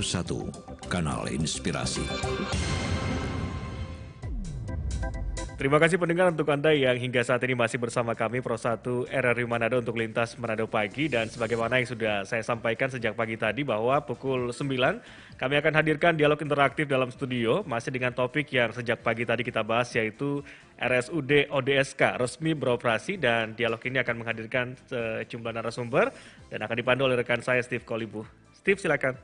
1, Kanal Inspirasi. Terima kasih pendengar untuk Anda yang hingga saat ini masih bersama kami Pro 1 RRI Manado untuk Lintas Manado Pagi. Dan sebagaimana yang sudah saya sampaikan sejak pagi tadi bahwa pukul 9 kami akan hadirkan dialog interaktif dalam studio masih dengan topik yang sejak pagi tadi kita bahas yaitu RSUD ODSK resmi beroperasi, dan dialog ini akan menghadirkan sejumlah narasumber dan akan dipandu oleh rekan saya Steve Kolibu. Steve, silakan.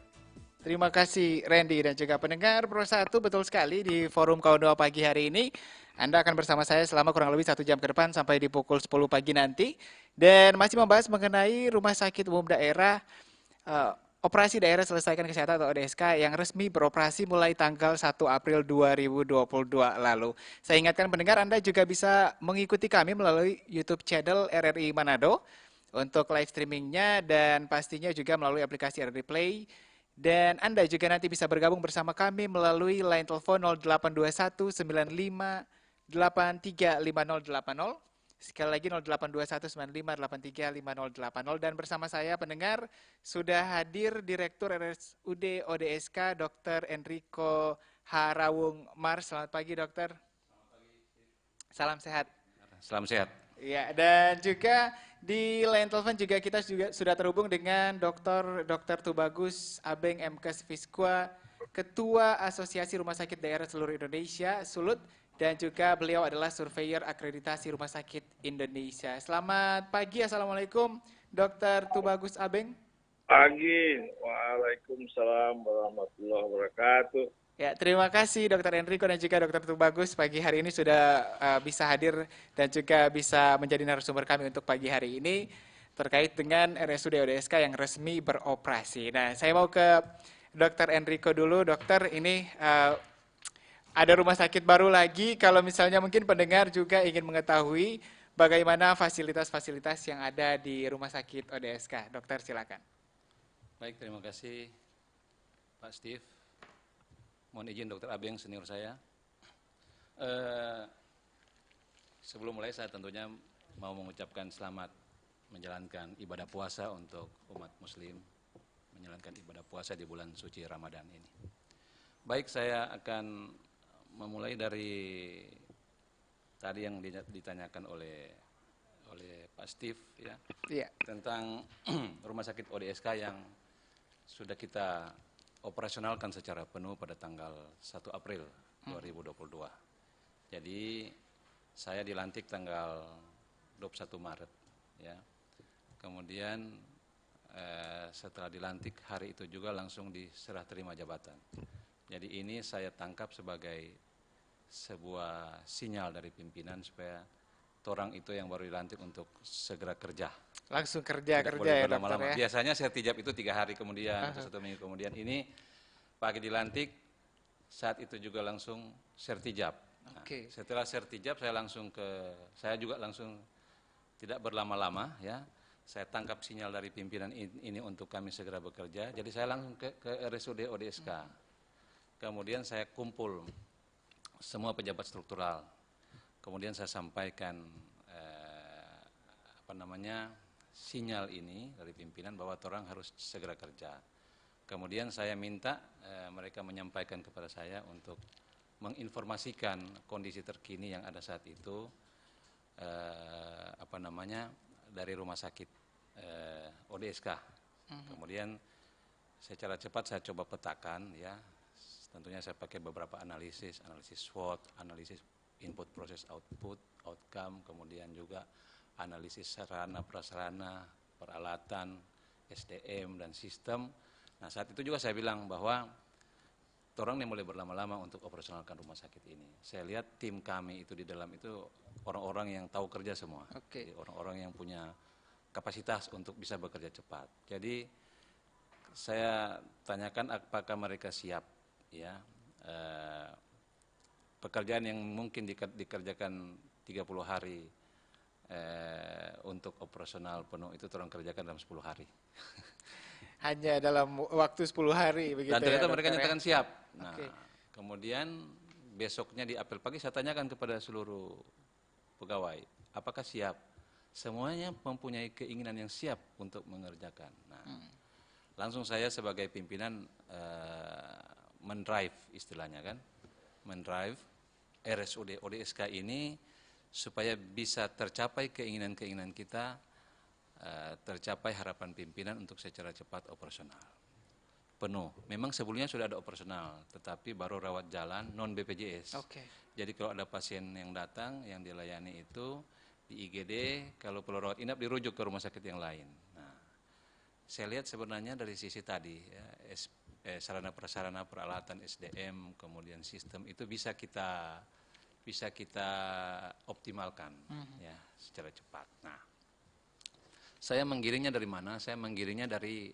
Terima kasih Randy dan juga pendengar Pro 1, betul sekali di forum kaum doa pagi hari ini. Anda akan bersama saya selama kurang lebih 1 jam ke depan sampai di pukul 10 pagi nanti. Dan masih membahas mengenai Rumah Sakit Umum Daerah, Operasi Daerah Selesaikan Kesehatan atau ODSK yang resmi beroperasi mulai tanggal 1 April 2022 lalu. Saya ingatkan pendengar, Anda juga bisa mengikuti kami melalui YouTube channel RRI Manado untuk live streamingnya dan pastinya juga melalui aplikasi RRI Play. Dan Anda juga nanti bisa bergabung bersama kami melalui line telepon 0821 95 83 5080. Sekali lagi 0821 95 83 5080. Dan bersama saya pendengar sudah hadir Direktur RSUD ODSK Dr. Enrico Harawung Mars. Selamat pagi dokter. Selamat pagi. Salam sehat. Salam sehat. Ya, dan juga di line telepon juga kita juga sudah terhubung dengan Dr. Tubagus Abeng MKes Fiskwa, Ketua Asosiasi Rumah Sakit Daerah Seluruh Indonesia, Sulut, dan juga beliau adalah Surveyor Akreditasi Rumah Sakit Indonesia. Selamat pagi, Assalamualaikum Dr. Tubagus Abeng. Pagi, waalaikumsalam warahmatullahi wabarakatuh. Ya, terima kasih Dr. Enrico dan juga Dr. Tubagus pagi hari ini sudah bisa hadir dan juga bisa menjadi narasumber kami untuk pagi hari ini terkait dengan RSUD ODSK yang resmi beroperasi. Nah, saya mau ke Dr. Enrico dulu. Dokter, ini ada rumah sakit baru lagi. Kalau misalnya mungkin pendengar juga ingin mengetahui bagaimana fasilitas-fasilitas yang ada di rumah sakit ODSK. Dokter, silakan. Baik, terima kasih Pak Steve. Mohon izin Dr. Abeng senior saya. Sebelum mulai saya tentunya mau mengucapkan selamat menjalankan ibadah puasa untuk umat muslim, menjalankan ibadah puasa di bulan suci Ramadan ini. Baik, saya akan memulai dari tadi yang ditanyakan oleh Pak Steve ya, tentang rumah sakit ODSK yang sudah kita operasionalkan secara penuh pada tanggal 1 April 2022. Jadi saya dilantik tanggal 21 Maret ya. Kemudian setelah dilantik hari itu juga langsung diserah terima jabatan. Jadi ini saya tangkap sebagai sebuah sinyal dari pimpinan supaya orang itu yang baru dilantik untuk segera kerja. Langsung kerja ya dokter ya. Biasanya sertijab itu 3 hari kemudian atau 1 minggu kemudian. Ini pagi dilantik, saat itu juga langsung sertijab. Nah, setelah sertijab saya juga langsung tidak berlama-lama ya. Saya tangkap sinyal dari pimpinan ini untuk kami segera bekerja. Jadi saya langsung ke RSUD ODSK. Kemudian saya kumpul semua pejabat struktural. Kemudian saya sampaikan sinyal ini dari pimpinan bahwa orang harus segera kerja. Kemudian saya minta mereka menyampaikan kepada saya untuk menginformasikan kondisi terkini yang ada saat itu dari rumah sakit ODSK. Kemudian secara cepat saya coba petakan ya. Tentunya saya pakai beberapa analisis SWOT, analisis input proses output, outcome, kemudian juga analisis sarana prasarana, peralatan, SDM dan sistem. Nah, saat itu juga saya bilang bahwa orang yang mulai berlama-lama untuk operasionalkan rumah sakit ini. Saya lihat tim kami itu di dalam itu orang-orang yang tahu kerja semua. Jadi orang-orang yang punya kapasitas untuk bisa bekerja cepat. Jadi saya tanyakan apakah mereka siap ya. Pekerjaan yang mungkin dikerjakan 30 hari untuk operasional penuh itu tolong kerjakan dalam 10 hari. Hanya dalam waktu 10 hari begitu. Dan ternyata ya, mereka nyatakan ya? siap. Nah, kemudian besoknya di apel pagi saya tanyakan kepada seluruh pegawai, apakah siap? Semuanya mempunyai keinginan yang siap untuk mengerjakan. Nah, langsung saya sebagai pimpinan mendrive istilahnya kan, mendrive RSUD ODSK ini supaya bisa tercapai keinginan-keinginan kita, tercapai harapan pimpinan untuk secara cepat operasional penuh. Memang sebelumnya sudah ada operasional, tetapi baru rawat jalan non BPJS. Jadi kalau ada pasien yang datang, yang dilayani itu di IGD, kalau perlu rawat inap dirujuk ke rumah sakit yang lain. Nah, saya lihat sebenarnya dari sisi tadi, ya, sarana prasarana peralatan SDM, kemudian sistem itu bisa kita optimalkan ya secara cepat. Nah, saya menggiringnya dari mana? Saya menggiringnya dari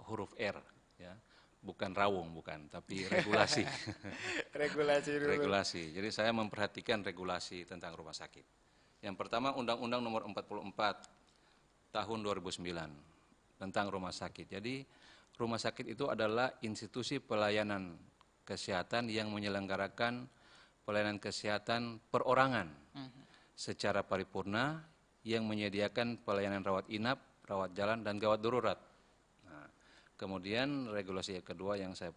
huruf R, ya, bukan rawung, bukan, tapi regulasi. Regulasi dulu. Regulasi. Jadi saya memperhatikan regulasi tentang rumah sakit. Yang pertama Undang-Undang Nomor 44 Tahun 2009 tentang rumah sakit. Jadi rumah sakit itu adalah institusi pelayanan kesehatan yang menyelenggarakan pelayanan kesehatan perorangan secara paripurna, yang menyediakan pelayanan rawat inap, rawat jalan, dan gawat darurat. Nah, kemudian regulasi yang kedua yang saya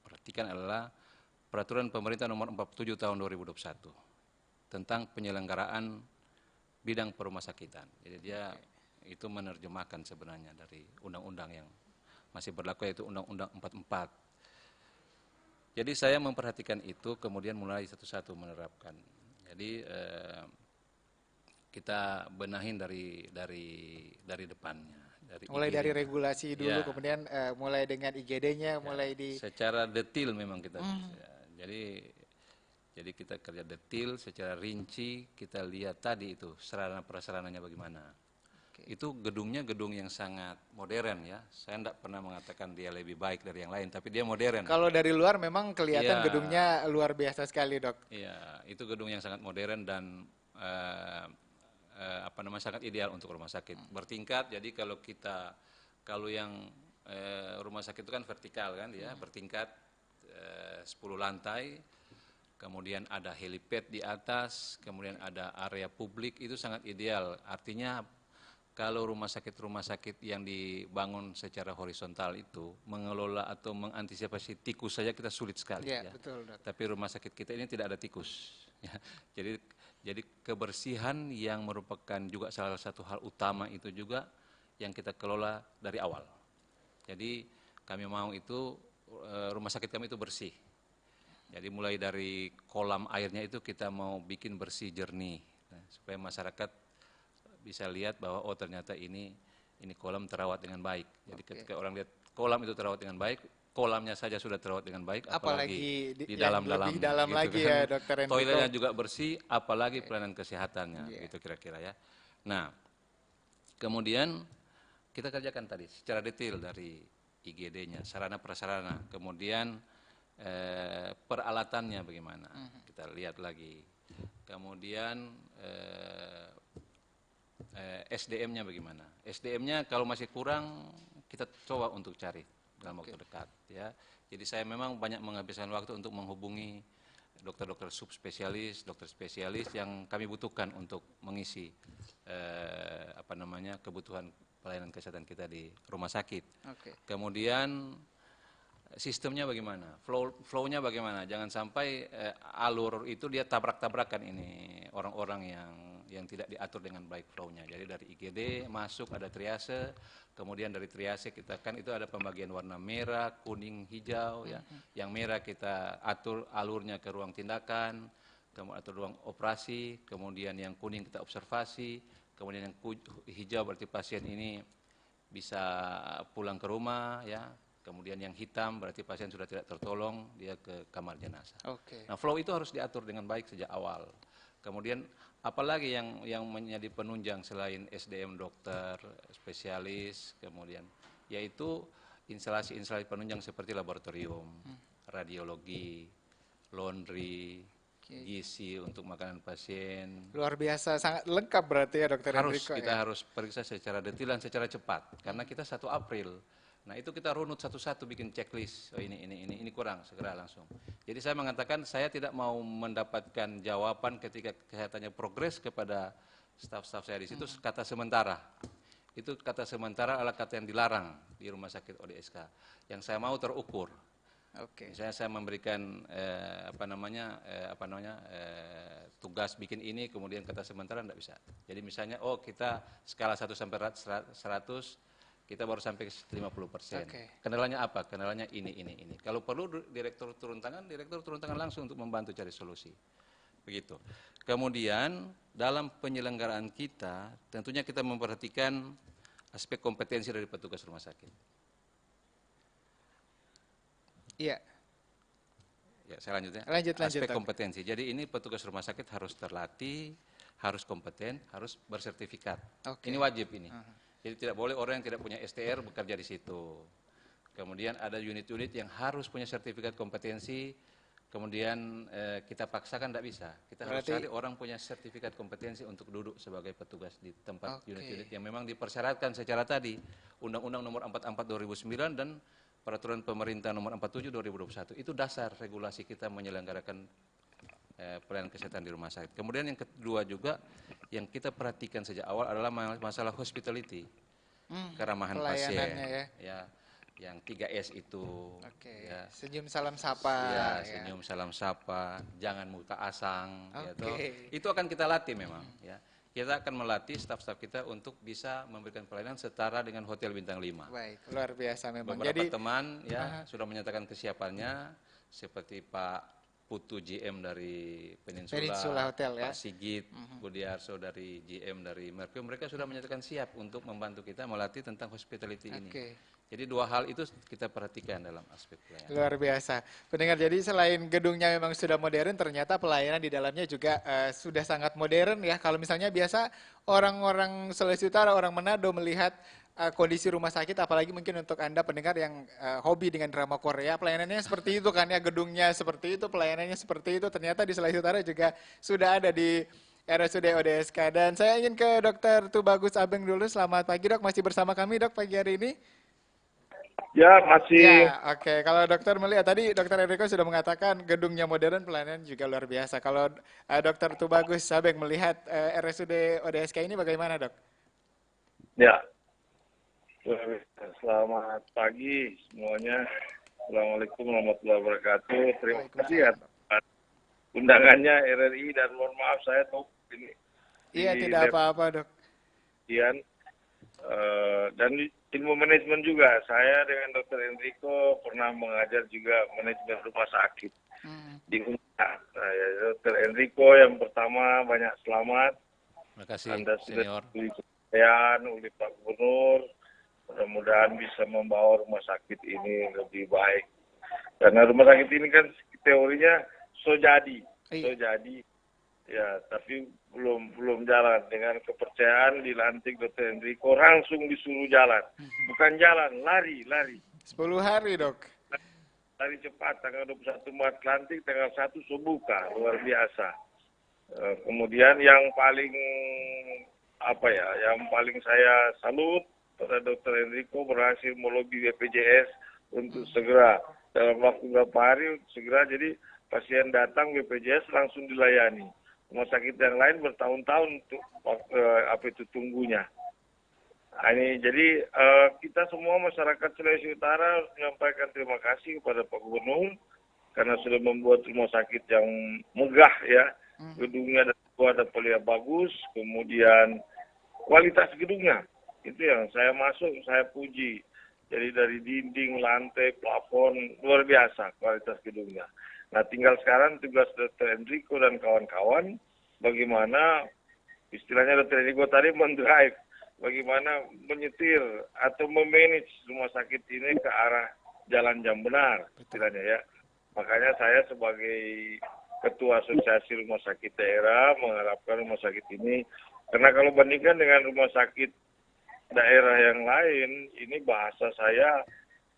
perhatikan adalah Peraturan Pemerintah Nomor 47 Tahun 2021 tentang penyelenggaraan bidang perumasakitan. Jadi dia itu menerjemahkan sebenarnya dari undang-undang yang masih berlaku, yaitu Undang-Undang 44. Jadi saya memperhatikan itu, kemudian mulai satu-satu menerapkan. Jadi kita benahin dari depannya. Mulai dari regulasi dulu, kemudian mulai dengan IGD-nya, mulai di secara detail memang kita. Jadi kita kerja detail, secara rinci, kita lihat tadi itu sarana prasarananya bagaimana. Itu gedungnya gedung yang sangat modern ya. Saya tidak pernah mengatakan dia lebih baik dari yang lain, tapi dia modern. Kalau dari luar memang kelihatan gedungnya luar biasa sekali, Dok. Iya, itu gedung yang sangat modern dan sangat ideal untuk rumah sakit. Bertingkat, jadi kalau yang rumah sakit itu kan vertikal kan ya, bertingkat 10 lantai. Kemudian ada helipad di atas, kemudian ada area publik, itu sangat ideal. Artinya kalau rumah sakit yang dibangun secara horizontal itu mengelola atau mengantisipasi tikus saja kita sulit sekali. Ya. Betul, Dok. Tapi rumah sakit kita ini tidak ada tikus. Ya. Jadi kebersihan yang merupakan juga salah satu hal utama itu juga yang kita kelola dari awal. Jadi kami mau itu rumah sakit kami itu bersih. Jadi mulai dari kolam airnya itu kita mau bikin bersih jernih, supaya masyarakat bisa lihat bahwa oh ternyata ini kolam terawat dengan baik. Jadi ketika orang lihat kolam itu terawat dengan baik, kolamnya saja sudah terawat dengan baik, apalagi di dalam-dalam lebih dalam gitu lagi kan. ya, Dokter Enrico. Toiletnya juga bersih, apalagi pelayanan kesehatannya, gitu kira-kira ya. Nah, kemudian kita kerjakan tadi secara detail dari IGD-nya, sarana prasarana, kemudian peralatannya bagaimana, kita lihat lagi, kemudian SDM-nya bagaimana. SDM-nya kalau masih kurang kita coba untuk cari dalam waktu dekat ya. Jadi saya memang banyak menghabiskan waktu untuk menghubungi dokter-dokter subspesialis, dokter spesialis yang kami butuhkan untuk mengisi kebutuhan pelayanan kesehatan kita di rumah sakit. Kemudian sistemnya bagaimana, flow-nya bagaimana, jangan sampai alur itu dia tabrak-tabrakan ini orang-orang yang tidak diatur dengan baik flow-nya. Jadi dari IGD masuk ada triase, kemudian dari triase kita kan itu ada pembagian warna merah, kuning, hijau ya. Yang merah kita atur alurnya ke ruang tindakan, kemudian atau ruang operasi, kemudian yang kuning kita observasi, kemudian yang hijau berarti pasien ini bisa pulang ke rumah ya. Kemudian yang hitam berarti pasien sudah tidak tertolong, dia ke kamar jenazah. Nah, flow itu harus diatur dengan baik sejak awal. Kemudian apalagi yang menjadi penunjang selain SDM dokter, spesialis, kemudian yaitu instalasi-instalasi penunjang seperti laboratorium, radiologi, laundry, gizi untuk makanan pasien. Luar biasa, sangat lengkap berarti ya, Dokter Enrico. Kita harus periksa secara detail dan secara cepat, karena kita 1 April. Nah itu kita runut satu-satu bikin checklist, oh ini kurang, segera langsung. Jadi saya mengatakan saya tidak mau mendapatkan jawaban ketika kesehatannya progres kepada staf-staf saya di situ, kata sementara. Itu kata sementara adalah kata yang dilarang di rumah sakit ODSK. Yang saya mau terukur. Oke. Misalnya saya memberikan tugas bikin ini, kemudian kata sementara tidak bisa. Jadi misalnya, kita skala 1 sampai 100, kita baru sampai 50%. Oke. Kendalanya apa? Kendalanya ini. Kalau perlu direktur turun tangan langsung untuk membantu cari solusi. Begitu. Kemudian dalam penyelenggaraan kita, tentunya kita memperhatikan aspek kompetensi dari petugas rumah sakit. Iya. Ya, saya lanjut ya. Lanjut, Aspek Dok. kompetensi. Jadi ini petugas rumah sakit harus terlatih, harus kompeten, harus bersertifikat. Oke. Ini wajib ini. Jadi tidak boleh orang yang tidak punya STR bekerja di situ. Kemudian ada unit-unit yang harus punya sertifikat kompetensi. Kemudian kita paksakan tidak bisa. Kita harus cari orang punya sertifikat kompetensi untuk duduk sebagai petugas di tempat unit-unit yang memang dipersyaratkan secara tadi. Undang-Undang Nomor 44 2009 dan Peraturan Pemerintah Nomor 47 2021. Itu dasar regulasi kita menyelenggarakan pelayanan kesehatan di rumah sakit. Kemudian yang kedua juga yang kita perhatikan sejak awal adalah masalah hospitality, keramahan pasien. Ya, yang 3S itu. Oke. Ya. Senyum salam sapa. Ya, senyum salam sapa, jangan muka asang. Oke. Itu akan kita latih memang. Ya. Kita akan melatih staf-staf kita untuk bisa memberikan pelayanan setara dengan hotel bintang 5. Baik, luar biasa memang. Beberapa teman sudah menyatakan kesiapannya, seperti Pak Putu GM dari Peninsula Hotel ya. Pak Sigit Budiarso dari GM dari Merkio, mereka sudah menyatakan siap untuk membantu kita melatih tentang hospitality ini. Jadi dua hal itu kita perhatikan dalam aspek pelayanan. Luar biasa. Pendengar, jadi selain gedungnya memang sudah modern, ternyata pelayanan di dalamnya juga sudah sangat modern ya. Kalau misalnya biasa orang-orang Sulawesi Utara, orang Manado melihat kondisi rumah sakit, apalagi mungkin untuk Anda pendengar yang hobi dengan drama Korea, pelayanannya seperti itu kan ya, gedungnya seperti itu, pelayanannya seperti itu. Ternyata di Sulawesi Utara juga sudah ada di RSUD ODSK. Dan saya ingin ke Dr. Tubagus Abeng dulu. Selamat pagi Dok, masih bersama kami Dok pagi hari ini? Ya, masih. Ya, oke. Kalau dokter melihat tadi, Dokter Enrico sudah mengatakan gedungnya modern, pelayanan juga luar biasa. Kalau Dokter Tubagus Abeng melihat RSUD ODSK ini bagaimana, Dok? Ya, selamat pagi semuanya. Assalamualaikum warahmatullahi wabarakatuh. Terima kasih atas undangannya RRI dan mohon maaf saya tahu ini. Iya, tidak apa-apa, Dok. Dan ilmu manajemen juga. Saya dengan Dr. Enrico pernah mengajar juga manajemen rumah sakit di UNHA. Dr. Enrico yang pertama banyak selamat. Terima kasih, Anda senior. sudah diberi kepercayaan oleh Pak Gubernur. Mudah-mudahan bisa membawa rumah sakit ini lebih baik. Karena rumah sakit ini kan teorinya so jadi. Ya, tapi belum jalan. Dengan kepercayaan dilantik Dr. Enrico langsung disuruh jalan. Bukan jalan, lari. 10 hari, Dok. Lari cepat, tanggal 21 Maret lantik, tanggal 1 buka, luar biasa. Kemudian yang paling saya salut pada Dr. Enrico berhasil melobi BPJS untuk segera dalam waktu beberapa hari segera, jadi pasien datang BPJS langsung dilayani. Rumah sakit yang lain bertahun-tahun untuk tunggunya. Nah, ini jadi kita semua masyarakat Sulawesi Utara menyampaikan terima kasih kepada Pak Gubernur karena sudah membuat rumah sakit yang megah ya. Gedungnya ada polia bagus, kemudian kualitas gedungnya itu yang saya puji. Jadi dari dinding, lantai, plafon luar biasa kualitas gedungnya. Nah, tinggal sekarang tugas Dr. Enrico dan kawan-kawan bagaimana istilahnya Dr. Enrico tadi mendrive, bagaimana menyetir atau memanage rumah sakit ini ke arah jalan yang benar istilahnya ya. Makanya saya sebagai Ketua Asosiasi Rumah Sakit Daerah mengharapkan rumah sakit ini, karena kalau bandingkan dengan rumah sakit daerah yang lain, ini bahasa saya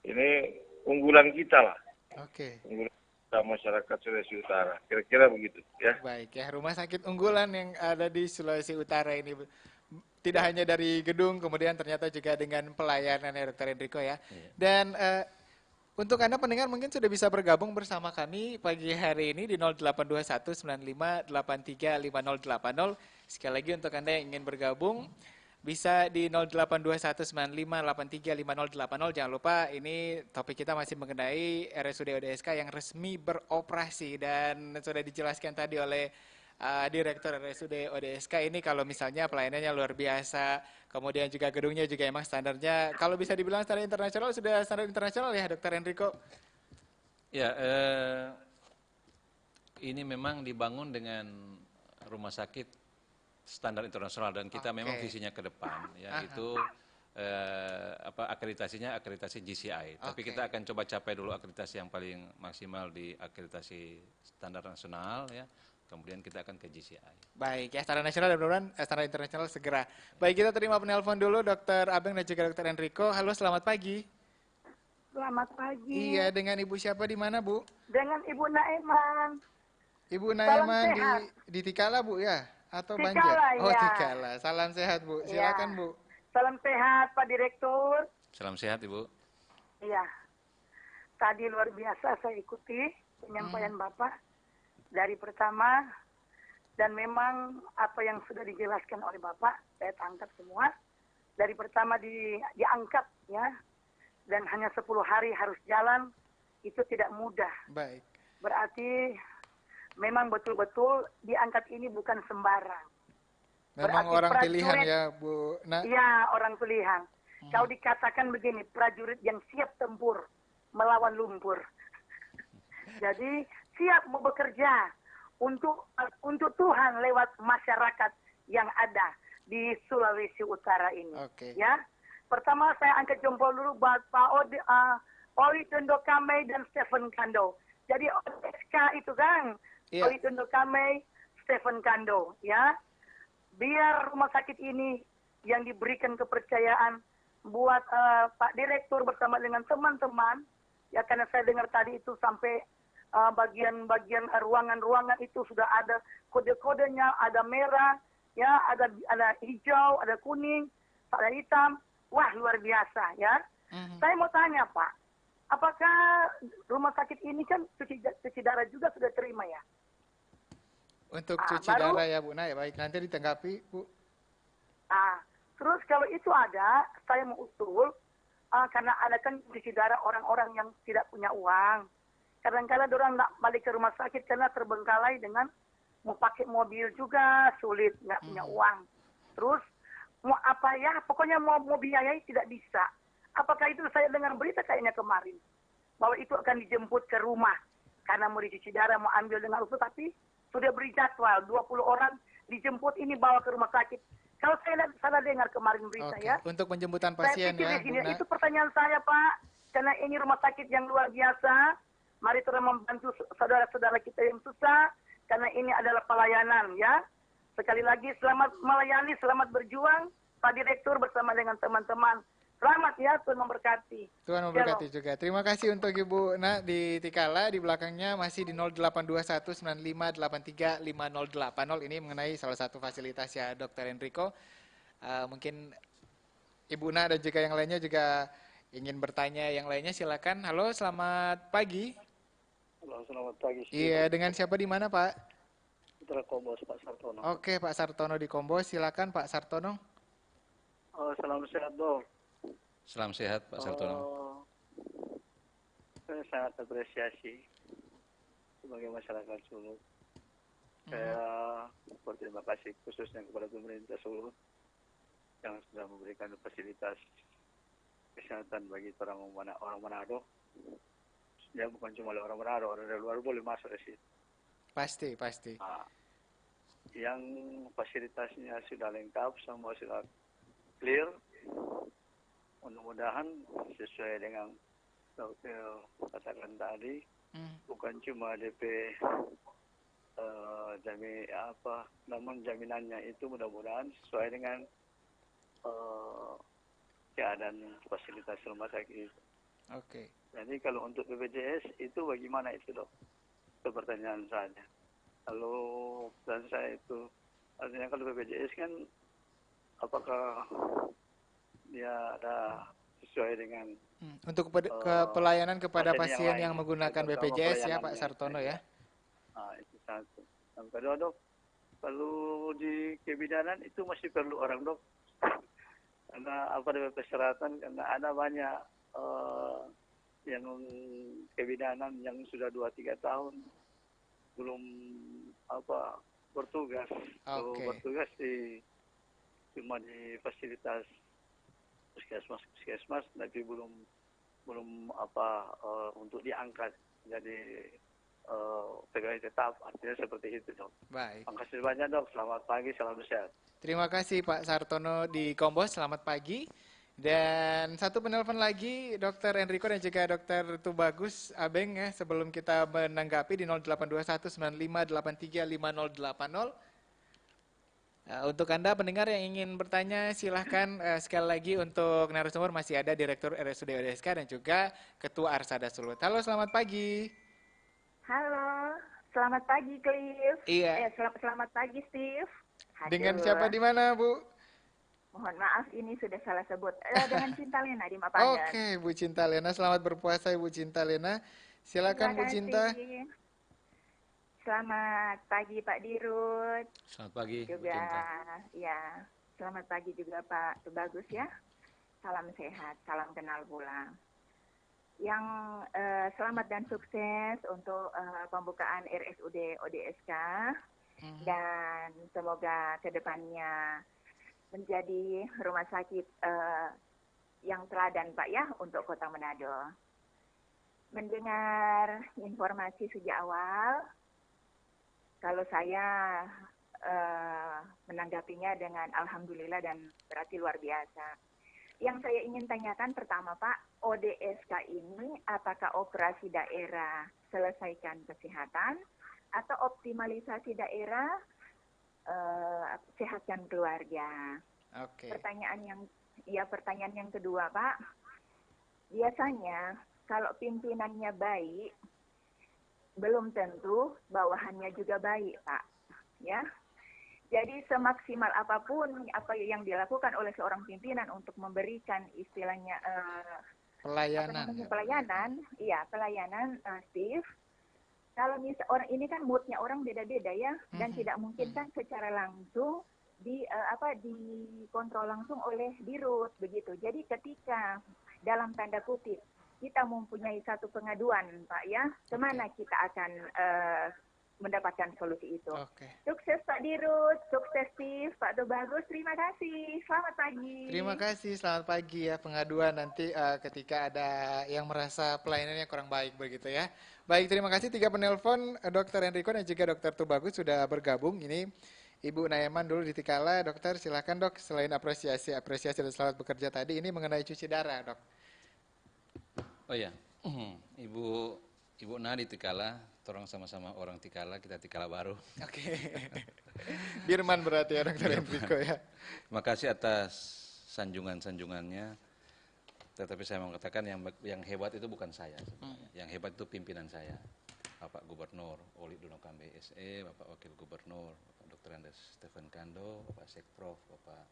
ini unggulan kita lah. Oke. Unggulan masyarakat Sulawesi Utara, kira-kira begitu ya. Baik ya, rumah sakit unggulan yang ada di Sulawesi Utara ini tidak hanya dari gedung, kemudian ternyata juga dengan pelayanan ya Dr. Enrico ya. Dan untuk Anda pendengar mungkin sudah bisa bergabung bersama kami pagi hari ini di 0821 95 83 5080. Sekali lagi untuk Anda yang ingin bergabung, bisa di 082195835080. Jangan lupa ini topik kita masih mengenai RSUD ODSK yang resmi beroperasi dan sudah dijelaskan tadi oleh Direktur RSUD ODSK ini kalau misalnya pelayanannya luar biasa, kemudian juga gedungnya juga emang standarnya kalau bisa dibilang standar internasional, sudah standar internasional ya Dokter Enrico? Ya, ini memang dibangun dengan rumah sakit standar internasional dan kita memang visinya ke depan ya itu akreditasi GCI. Tapi kita akan coba capai dulu akreditasi yang paling maksimal di akreditasi standar nasional ya. Kemudian kita akan ke GCI. Baik, ya standar nasional dan mudah-mudahan standar internasional segera. Baik, kita terima penelpon dulu Dokter Abeng dan juga Dokter Enrico. Halo, selamat pagi. Selamat pagi. Iya, dengan Ibu siapa di mana, Bu? Dengan Ibu Naeman. Ibu Naeman di Tikala, Bu ya? Atau Tikala, Banjar? Oh, ya. Tikala. Salam sehat, Bu. Silakan, Bu. Salam sehat, Pak Direktur. Salam sehat, Ibu. Iya. Tadi luar biasa saya ikuti penyampaian Bapak dari pertama dan memang apa yang sudah dijelaskan oleh Bapak saya tangkap semua. Dari pertama diangkat ya. Dan hanya 10 hari harus jalan, itu tidak mudah. Baik. Berarti memang betul-betul diangkat ini bukan sembarang. Memang Berarti orang prajurit, pilihan ya, Bu. Nah, iya, orang pilihan. Kalau dikatakan begini, prajurit yang siap tempur melawan lumpur. Jadi siap mau bekerja untuk Tuhan lewat masyarakat yang ada di Sulawesi Utara ini. Oke. Ya. Pertama saya angkat jempol dulu buat Pak Oli Dondo Kamei dan Stephen Kando. Jadi ODSK itu kan, Oli Dondo Kamei, Stephen Kando, ya. Biar rumah sakit ini yang diberikan kepercayaan buat Pak Direktur bersama dengan teman-teman, ya karena saya dengar tadi itu sampai bagian-bagian ruangan-ruangan itu sudah ada kode-kodenya, ada merah, ya, ada hijau, ada kuning, ada hitam. Wah, luar biasa ya. Saya mau tanya Pak, apakah rumah sakit ini kan cuci darah juga sudah terima ya? Untuk cuci darah ya, Bu. Nah, ya baik, nanti ditanggapi, Bu. Terus kalau itu ada, saya mau usul, karena ada kan cuci darah orang-orang yang tidak punya uang. Kadang-kadang orang nggak balik ke rumah sakit karena terbengkalai dengan mau pakai mobil juga sulit, nggak punya uang. Terus mau apa ya, pokoknya mau biayai tidak bisa. Apakah itu saya dengar berita kayaknya kemarin, bahwa itu akan dijemput ke rumah, karena mau dicuci darah, mau ambil dengan usul, tapi sudah beri jadwal, 20 orang dijemput ini bawa ke rumah sakit. Kalau saya salah dengar kemarin berita ya. Untuk penjemputan pasien saya pikir ya, Bu. Itu pertanyaan saya Pak, karena ini rumah sakit yang luar biasa, mari terus membantu saudara-saudara kita yang susah, karena ini adalah pelayanan ya. Sekali lagi selamat melayani, selamat berjuang Pak Direktur bersama dengan teman-teman. Selamat ya, Tuhan memberkati. Tuhan memberkati juga. Terima kasih untuk Ibu Nak di Tikala. Di belakangnya masih di 082195835080. Ini mengenai salah satu fasilitas ya Dokter Enrico. Mungkin Ibu Nak dan juga yang lainnya juga ingin bertanya yang lainnya, silakan. Halo, selamat pagi. Halo, selamat pagi. Iya, dengan siapa di mana, Pak? Putra Kombos, Pak Sartono. Oke, Pak Sartono di Kombos. Silakan, Pak Sartono. Salam sehat, Dok. Salam sehat, Pak Sartono. Saya sangat apresiasi sebagai masyarakat Sulu. Saya berterima kasih khususnya kepada pemerintah Sulu yang sudah memberikan fasilitas kesehatan bagi orang Manado. Ya bukan cuma orang Manado, orang dari luar boleh masuk di situ. Pasti. Yang fasilitasnya sudah lengkap, semua sudah clear. Mudah-mudahan sesuai dengan dokter katakan tadi, bukan cuma DP namun jaminannya itu mudah-mudahan sesuai dengan keadaan fasilitas rumah sakit. Oke. Jadi kalau untuk BPJS itu bagaimana itu, Dok? Itu pertanyaan saya. Kalau dan saya itu artinya kalau BPJS kan apakah dia ada sesuai dengan untuk pelayanan kepada pasien yang lain, menggunakan BPJS ya Pak Sartono ya. Itu satu. Yang kedua, Dok, kalau di kebidanan itu masih perlu orang, Dok. karena apa dari persyaratan karena ada banyak yang kebidanan yang sudah 2-3 tahun belum bertugas. So, bertugas cuma di fasilitas puskesmas tapi belum untuk diangkat jadi pegawai tetap, artinya seperti itu, Dok. Baik. Terima kasih banyak, Dok. Selamat pagi, salam sehat. Terima kasih Pak Sartono di Kombos, selamat pagi. Dan satu penelpon lagi, Dr. Enrico dan juga Dr. Tubagus Abeng ya, sebelum kita menanggapi di 082195835080. Untuk Anda pendengar yang ingin bertanya, silahkan sekali lagi untuk narasumber masih ada Direktur RSUD ODSK dan juga Ketua Arsada Sulut. Halo, selamat pagi. Halo, selamat pagi Cliff. Iya. Selamat pagi Steve. Dengan siapa di mana, Bu? Mohon maaf ini sudah salah sebut. Dengan Cinta Lena di Mapangan. Oke, Bu Cinta Lena, selamat berpuasa Ibu Cinta Lena. Silakan Bu Cinta. Selamat pagi Pak Dirut. Selamat pagi juga, Bu Cinta. Ya, selamat pagi juga Pak Bagus ya. Salam sehat, salam kenal pula. Yang selamat dan sukses untuk pembukaan RSUD ODSK dan semoga kedepannya menjadi rumah sakit yang teladan Pak ya untuk Kota Manado. Mendengar informasi sejak awal, kalau saya menanggapinya dengan alhamdulillah dan berarti luar biasa. Yang saya ingin tanyakan pertama Pak, ODSK ini apakah operasi daerah selesaikan kesehatan atau optimalisasi daerah sehatkan keluarga? Oke. Pertanyaan yang kedua Pak, biasanya kalau pimpinannya baik, belum tentu bawahannya juga baik Pak, ya. Jadi semaksimal apapun apa yang dilakukan oleh seorang pimpinan untuk memberikan istilahnya pelayanan, Steve. Kalau misal orang ini kan moodnya orang beda-beda ya, dan tidak mungkin kan secara langsung dikontrol langsung oleh dirut begitu. Jadi ketika dalam tanda kutip kita mempunyai satu pengaduan Pak ya, kemana kita akan mendapatkan solusi itu. Sukses Pak Dirut, sukses Steve, Pak Tubagus, terima kasih. Selamat pagi. Terima kasih, selamat pagi ya. Pengaduan nanti ketika ada yang merasa pelayanannya kurang baik begitu ya. Baik, terima kasih 3 penelpon Dr. Enrico dan juga Dr. Tubagus sudah bergabung. Ini Ibu Naeman dulu di Tikala. Dokter silakan Dok, selain apresiasi dan selamat bekerja tadi, ini mengenai cuci darah Dok. Oh ya, Ibu Na di Tikala, orang sama-sama orang Tikala, kita Tikala baru. Oke. Birman berarti ya Dr. Enrico ya. Terima kasih atas sanjungannya. Tetapi saya mau katakan yang hebat itu bukan saya sebenarnya. Yang hebat itu pimpinan saya. Bapak Gubernur Oli Dono Kambe SE, Bapak Wakil Gubernur, Bapak Dr. Andes Stephen Kando, Bapak Sekprov, Bapak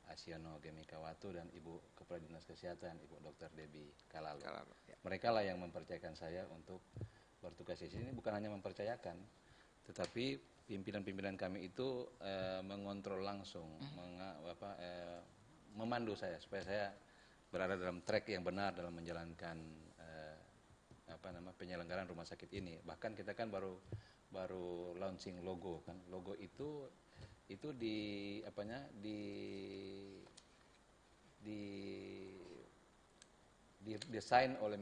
Asiano Gemikawatu, dan Ibu Kepala Dinas Kesehatan, Ibu Dr. Debbie Kalalu. Mereka lah yang mempercayakan saya untuk bertugas di sini. Bukan hanya mempercayakan, tetapi pimpinan-pimpinan kami itu mengontrol langsung, memandu saya supaya saya berada dalam track yang benar dalam menjalankan penyelenggaraan rumah sakit ini. Bahkan kita kan baru launching logo kan. Logo itu didesain oleh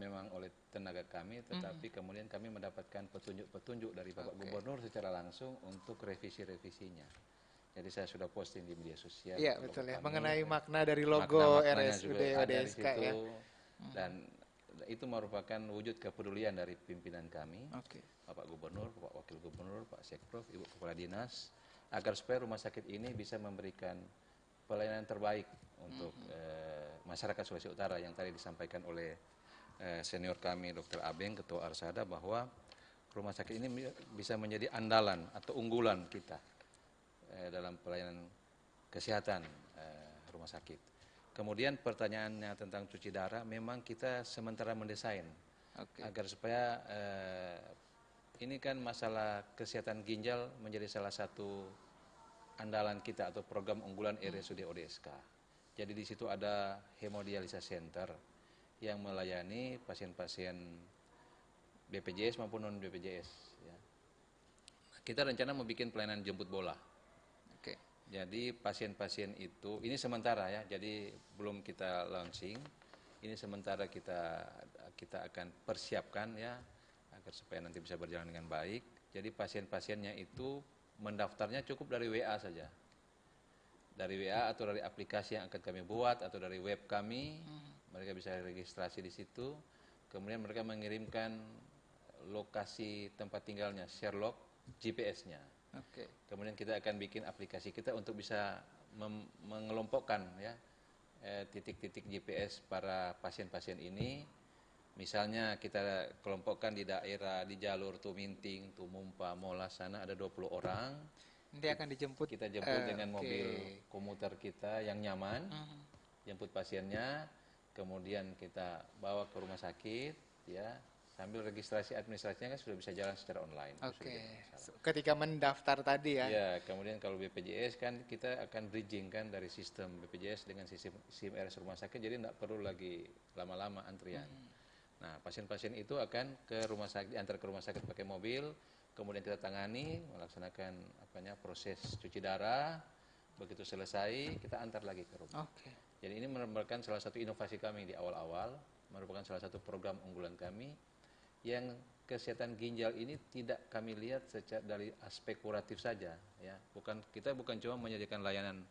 tenaga kami, tetapi kemudian kami mendapatkan petunjuk dari Bapak Gubernur secara langsung untuk revisi-revisinya. Jadi saya sudah posting di media sosial. Iya betul ya, mengenai makna dari logo RSUD ODSK ya. Dan itu merupakan wujud kepedulian dari pimpinan kami, Bapak Gubernur, Bapak Wakil Gubernur, Pak Sekprov, Ibu Kepala Dinas, agar supaya rumah sakit ini bisa memberikan pelayanan terbaik untuk masyarakat Sulawesi Utara yang tadi disampaikan oleh senior kami Dr. Abeng, Ketua Arsada, bahwa rumah sakit ini bisa menjadi andalan atau unggulan kita dalam pelayanan kesehatan rumah sakit. Kemudian pertanyaannya tentang cuci darah, memang kita sementara mendesain agar supaya ini kan masalah kesehatan ginjal menjadi salah satu andalan kita atau program unggulan RSUD ODSK. Jadi di situ ada hemodialisa center yang melayani pasien-pasien BPJS maupun non BPJS. Ya. Kita rencana mau bikin pelayanan jemput bola. Oke. Jadi pasien-pasien itu, ini sementara ya, jadi belum kita launching. Ini sementara kita akan persiapkan ya, agar supaya nanti bisa berjalan dengan baik. Jadi pasien-pasiennya itu mendaftarnya cukup dari WA saja. Dari WA atau dari aplikasi yang akan kami buat atau dari web kami, mereka bisa registrasi di situ. Kemudian mereka mengirimkan lokasi tempat tinggalnya, share log GPS-nya. Oke. Kemudian kita akan bikin aplikasi kita untuk bisa mengelompokkan ya titik-titik GPS para pasien-pasien ini. Misalnya kita kelompokkan di daerah, di jalur Tuminting, Tumumpa, Molas sana ada 20 orang. Nanti akan dijemput. Kita jemput dengan mobil komuter kita yang nyaman, jemput pasiennya, kemudian kita bawa ke rumah sakit, ya sambil registrasi administrasinya kan sudah bisa jalan secara online. Oke. Ketika mendaftar tadi ya. Ya, kemudian kalau BPJS kan kita akan bridging kan dari sistem BPJS dengan sistem SIM-RS rumah sakit, jadi tidak perlu lagi lama-lama antrian. Nah, pasien-pasien itu akan ke rumah sakit, diantar ke rumah sakit pakai mobil, kemudian kita tangani, melaksanakan proses cuci darah, begitu selesai kita antar lagi ke rumah. Oke. Jadi ini merupakan salah satu inovasi kami di awal-awal, merupakan salah satu program unggulan kami yang kesehatan ginjal ini tidak kami lihat secara dari aspek kuratif saja, ya. Kita bukan cuma menyediakan layanan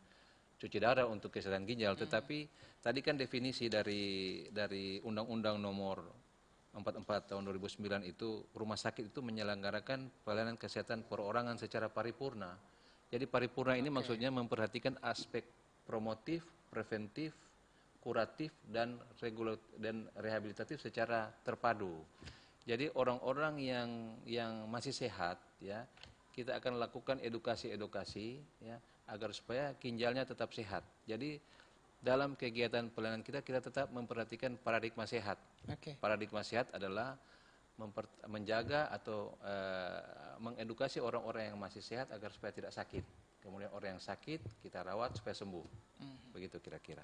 cuci darah untuk kesehatan ginjal, tetapi tadi kan definisi dari Undang-Undang Nomor 44 tahun 2009 itu rumah sakit itu menyelenggarakan pelayanan kesehatan perorangan secara paripurna. Jadi paripurna ini maksudnya memperhatikan aspek promotif, preventif, kuratif dan rehabilitatif secara terpadu. Jadi orang-orang yang masih sehat ya, kita akan lakukan edukasi ya agar supaya ginjalnya tetap sehat. Jadi dalam kegiatan pelayanan kita tetap memperhatikan paradigma sehat. Paradigma sehat adalah menjaga atau mengedukasi orang-orang yang masih sehat agar supaya tidak sakit. Kemudian orang yang sakit kita rawat supaya sembuh. Begitu kira-kira.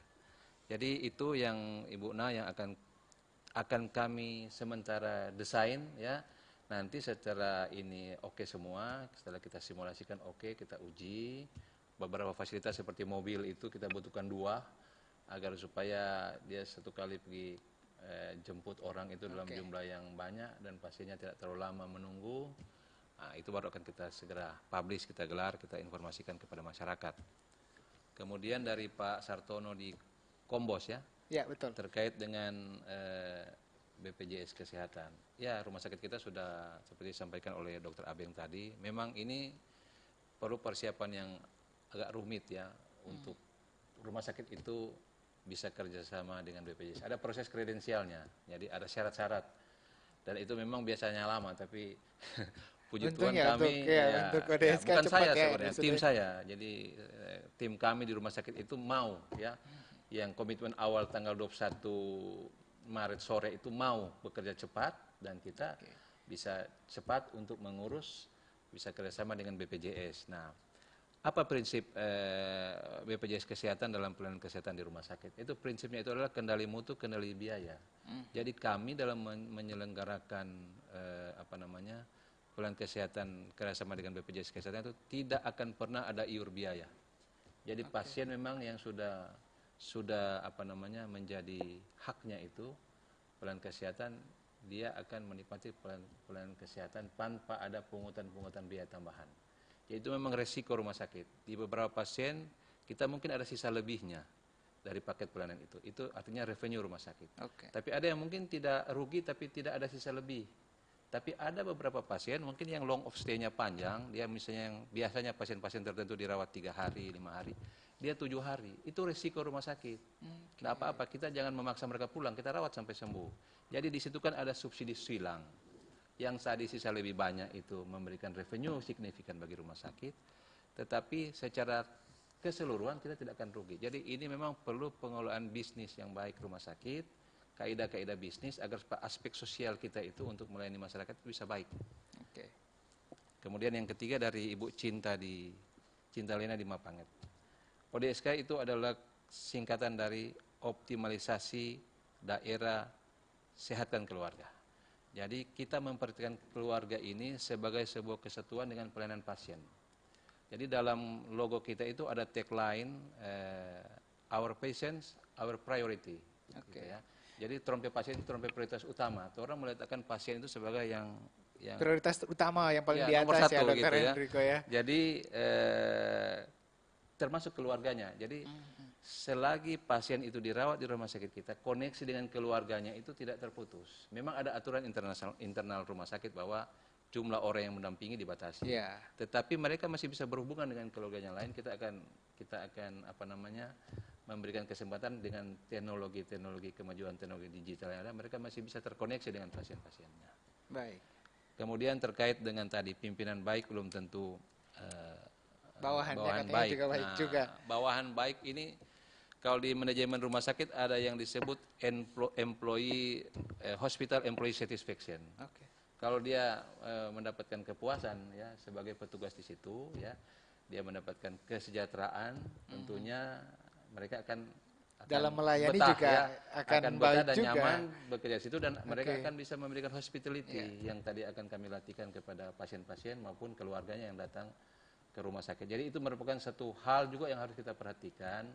Jadi itu yang Ibu Na yang akan kami sementara desain ya. Nanti setelah ini oke semua, setelah kita simulasikan oke, kita uji. Beberapa fasilitas seperti mobil itu kita butuhkan 2 agar supaya dia satu kali pergi jemput orang itu dalam jumlah yang banyak dan pasiennya tidak terlalu lama menunggu. Nah, itu baru akan kita segera publish, kita gelar, kita informasikan kepada masyarakat. Kemudian dari Pak Sartono di Kombos ya. Ya, betul. Terkait dengan BPJS Kesehatan. Ya, rumah sakit kita sudah seperti disampaikan oleh Dr. Abeng tadi, memang ini perlu persiapan yang agak rumit ya untuk rumah sakit itu bisa kerjasama dengan BPJS. Ada proses kredensialnya, jadi ada syarat-syarat. Dan itu memang biasanya lama, tapi puji Tuhan kami, bukan saya sebenarnya, tim saya. Jadi tim kami di rumah sakit itu mau ya, yang komitmen awal tanggal 21 Maret sore itu mau bekerja cepat dan kita bisa cepat untuk mengurus, bisa kerjasama dengan BPJS. Nah, apa prinsip BPJS Kesehatan dalam pelayanan kesehatan di rumah sakit? Itu prinsipnya itu adalah kendali mutu, kendali biaya. Jadi kami dalam menyelenggarakan pelayanan kesehatan kerjasama dengan BPJS Kesehatan itu tidak akan pernah ada iur biaya. Jadi pasien memang yang sudah menjadi haknya itu pelayanan kesehatan, dia akan menikmati pelayanan kesehatan tanpa ada pungutan biaya tambahan. Yaitu memang resiko rumah sakit. Di beberapa pasien kita mungkin ada sisa lebihnya dari paket pelayanan itu. Itu artinya revenue rumah sakit. Tapi ada yang mungkin tidak rugi tapi tidak ada sisa lebih. Tapi ada beberapa pasien mungkin yang long of stay-nya panjang, dia misalnya yang biasanya pasien-pasien tertentu dirawat 3 hari, 5 hari, dia 7 hari. Itu resiko rumah sakit. Tidak apa-apa, kita jangan memaksa mereka pulang, kita rawat sampai sembuh. Jadi di situ kan ada subsidi silang. Yang tadi sisa lebih banyak itu memberikan revenue signifikan bagi rumah sakit, tetapi secara keseluruhan kita tidak akan rugi. Jadi ini memang perlu pengelolaan bisnis yang baik rumah sakit, kaidah-kaidah bisnis agar aspek sosial kita itu untuk melayani masyarakat itu bisa baik. Kemudian yang ketiga dari Ibu Cinta Lena di Mapanget. ODSK itu adalah singkatan dari optimalisasi daerah sehatkan keluarga. Jadi kita memperhatikan keluarga ini sebagai sebuah kesatuan dengan pelayanan pasien. Jadi dalam logo kita itu ada tagline our patients, our priority. Gitu ya. Jadi trompe pasien itu trompe prioritas utama. Orang meletakkan pasien itu sebagai yang prioritas utama yang paling di nomor atas satu, ya, Dokter gitu ya. Enrico ya. Jadi termasuk keluarganya. Jadi selagi pasien itu dirawat di rumah sakit kita, koneksi dengan keluarganya itu tidak terputus. Memang ada aturan internal rumah sakit bahwa jumlah orang yang mendampingi dibatasi. Tetapi mereka masih bisa berhubungan dengan keluarganya lain. Kita akan memberikan kesempatan dengan teknologi kemajuan teknologi digital yang ada, mereka masih bisa terkoneksi dengan pasien-pasiennya. Baik. Kemudian terkait dengan tadi pimpinan baik belum tentu bawahan baik. Juga baik juga. Bawahan baik ini kalau di manajemen rumah sakit ada yang disebut hospital employee satisfaction. Kalau dia mendapatkan kepuasan ya sebagai petugas di situ ya, dia mendapatkan kesejahteraan, tentunya mereka akan dalam melayani betah, juga ya, akan betah baik dan juga. nyaman bekerja di situ, dan mereka akan bisa memberikan hospitality yang tadi akan kami latihkan kepada pasien-pasien maupun keluarganya yang datang ke rumah sakit. Jadi itu merupakan satu hal juga yang harus kita perhatikan,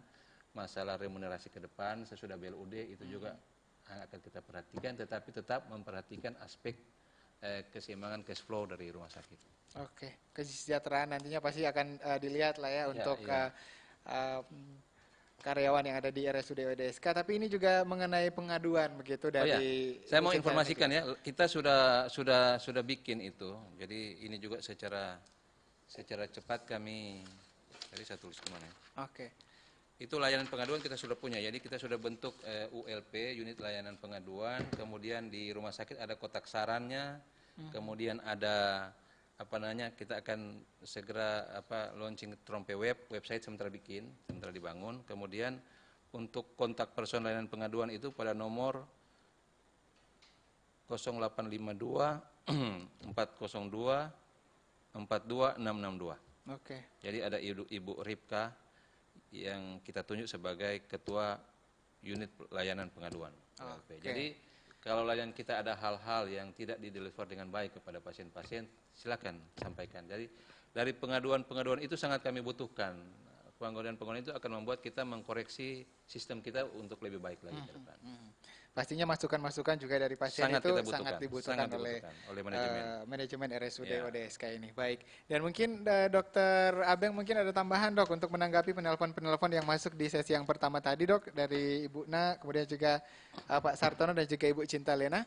masalah remunerasi ke depan sesudah BLUD itu juga akan kita perhatikan, tetapi tetap memperhatikan aspek keseimbangan cash flow dari rumah sakit. Kesejahteraan nantinya pasti akan dilihat lah ya untuk karyawan yang ada di RSUD ODSK, tapi ini juga mengenai pengaduan begitu dari. Saya mau informasikan ya, kita sudah bikin itu. Jadi ini juga secara cepat kami, tadi saya tulis kemana ya? Itu layanan pengaduan kita sudah punya. Jadi kita sudah bentuk ULP, unit layanan pengaduan. Kemudian di rumah sakit ada kotak sarannya. Kemudian ada kita akan segera launching trompe website sementara dibangun. Kemudian untuk kontak person layanan pengaduan itu pada nomor 0852 402 42662. Jadi ada Ibu Ripka yang kita tunjuk sebagai ketua unit layanan pengaduan. Jadi kalau layanan kita ada hal-hal yang tidak dideliver dengan baik kepada pasien-pasien, silakan sampaikan. Jadi dari pengaduan-pengaduan itu sangat kami butuhkan. Pengaduan-pengaduan itu akan membuat kita mengkoreksi sistem kita untuk lebih baik lagi ke depan. Pastinya masukan-masukan juga dari pasien sangat dibutuhkan oleh manajemen RSUD ODSK ini. Baik. Dan mungkin Dokter Abeng mungkin ada tambahan Dok untuk menanggapi penelpon-penelpon yang masuk di sesi yang pertama tadi Dok, dari Ibu Na, kemudian juga Pak Sartono dan juga Ibu Cinta Lena.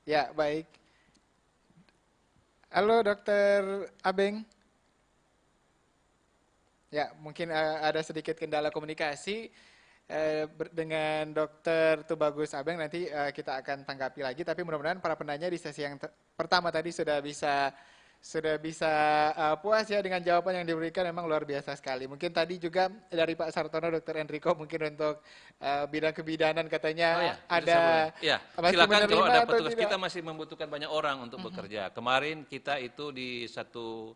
Ya, baik. Halo Dokter Abeng. Ya, mungkin ada sedikit kendala komunikasi dengan Dokter Tubagus Abeng, nanti kita akan tanggapi lagi, tapi mudah-mudahan para penanya di sesi yang pertama tadi sudah bisa puas ya dengan jawaban yang diberikan, memang luar biasa sekali. Mungkin tadi juga dari Pak Sartono, Dokter Enrico, mungkin untuk bidang kebidanan katanya ada. Silakan, kalau ada petugas kita masih membutuhkan banyak orang untuk bekerja. Kemarin kita itu di satu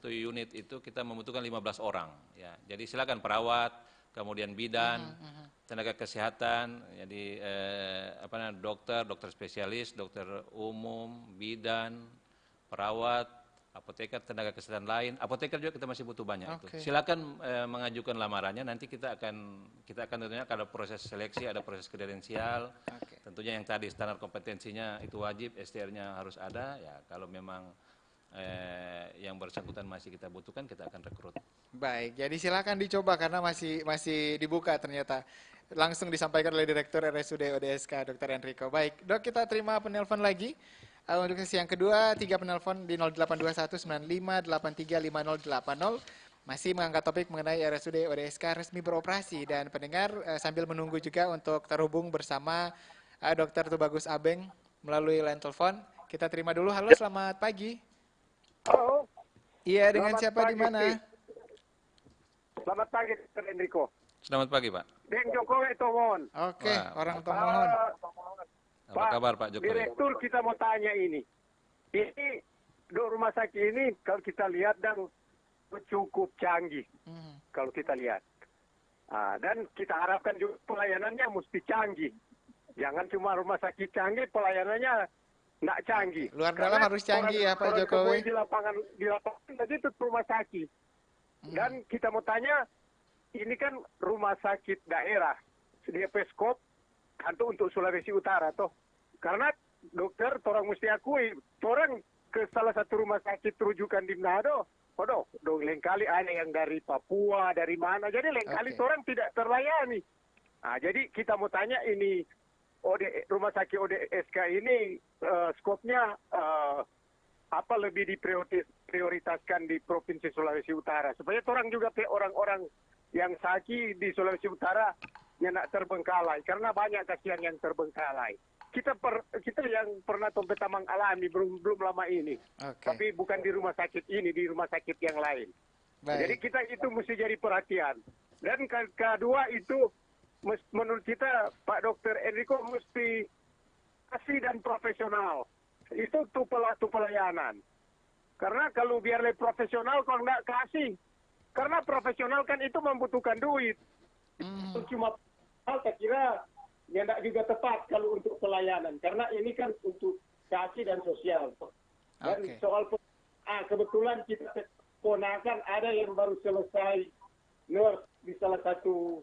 unit itu kita membutuhkan 15 orang ya. Jadi silakan perawat, kemudian bidan, tenaga kesehatan, jadi dokter spesialis, dokter umum, bidan, perawat, apoteker, tenaga kesehatan lain. Apoteker juga kita masih butuh banyak itu. Silakan mengajukan lamarannya, nanti kita akan tentunya ada proses seleksi, ada proses kredensial. Tentunya yang tadi standar kompetensinya itu wajib, STR-nya harus ada ya. Kalau memang yang bersangkutan masih kita butuhkan, kita akan rekrut. Baik, jadi silakan dicoba karena masih dibuka ternyata. Langsung disampaikan oleh Direktur RSUD ODSK Dr. Enrico. Baik, Dok, kita terima penelpon lagi. Untuk sesi yang kedua, 3 penelpon di 082195835080 masih mengangkat topik mengenai RSUD ODSK resmi beroperasi, dan pendengar sambil menunggu juga untuk terhubung bersama Dr. Tubagus Abeng melalui line telepon. Kita terima dulu. Halo, selamat pagi. Halo. Iya, dengan siapa di mana? Selamat pagi, Dr. Enrico. Selamat pagi, Pak. Deng Jokowi Tomohon. Orang Tomohon. Apa kabar, Pak Jokowi? Direktur, kita mau tanya ini. Ini di rumah sakit ini kalau kita lihat dan cukup canggih kalau kita lihat. Dan kita harapkan juga pelayanannya mesti canggih. Jangan cuma rumah sakit canggih, pelayanannya nggak canggih. Luar dalam harus canggih ya Pak Jokowi. Di lapangan tadi itu rumah sakit. Dan kita mau tanya, ini kan rumah sakit daerah, di Peskop, untuk Sulawesi Utara toh. Karena dokter, orang mesti akui, orang ke salah satu rumah sakit rujukan di Manado, dong lain kali ada yang dari Papua, dari mana. Jadi lain kali orang tidak terlayani. Jadi kita mau tanya ini rumah sakit ODSK ini skopnya apa lebih diprioritaskan di Provinsi Sulawesi Utara supaya orang juga orang-orang yang sakit di Sulawesi Utara yang nak terbengkalai karena banyak kasihan yang terbengkalai. Kita yang pernah Tompetamang alami belum lama ini. Tapi bukan di rumah sakit ini, di rumah sakit yang lain. Jadi kita itu mesti jadi perhatian. Dan kedua itu menurut kita Pak Dr. Enrico mesti kasih dan profesional. Itu tuh pelayanan. Karena kalau biar lebih profesional kalau nggak kasih. Karena profesional kan itu membutuhkan duit. Itu cuma saya kira ya tidak juga tepat kalau untuk pelayanan karena ini kan untuk kasih dan sosial. Dan soal kebetulan kita ponakan ada yang baru selesai nurse di salah satu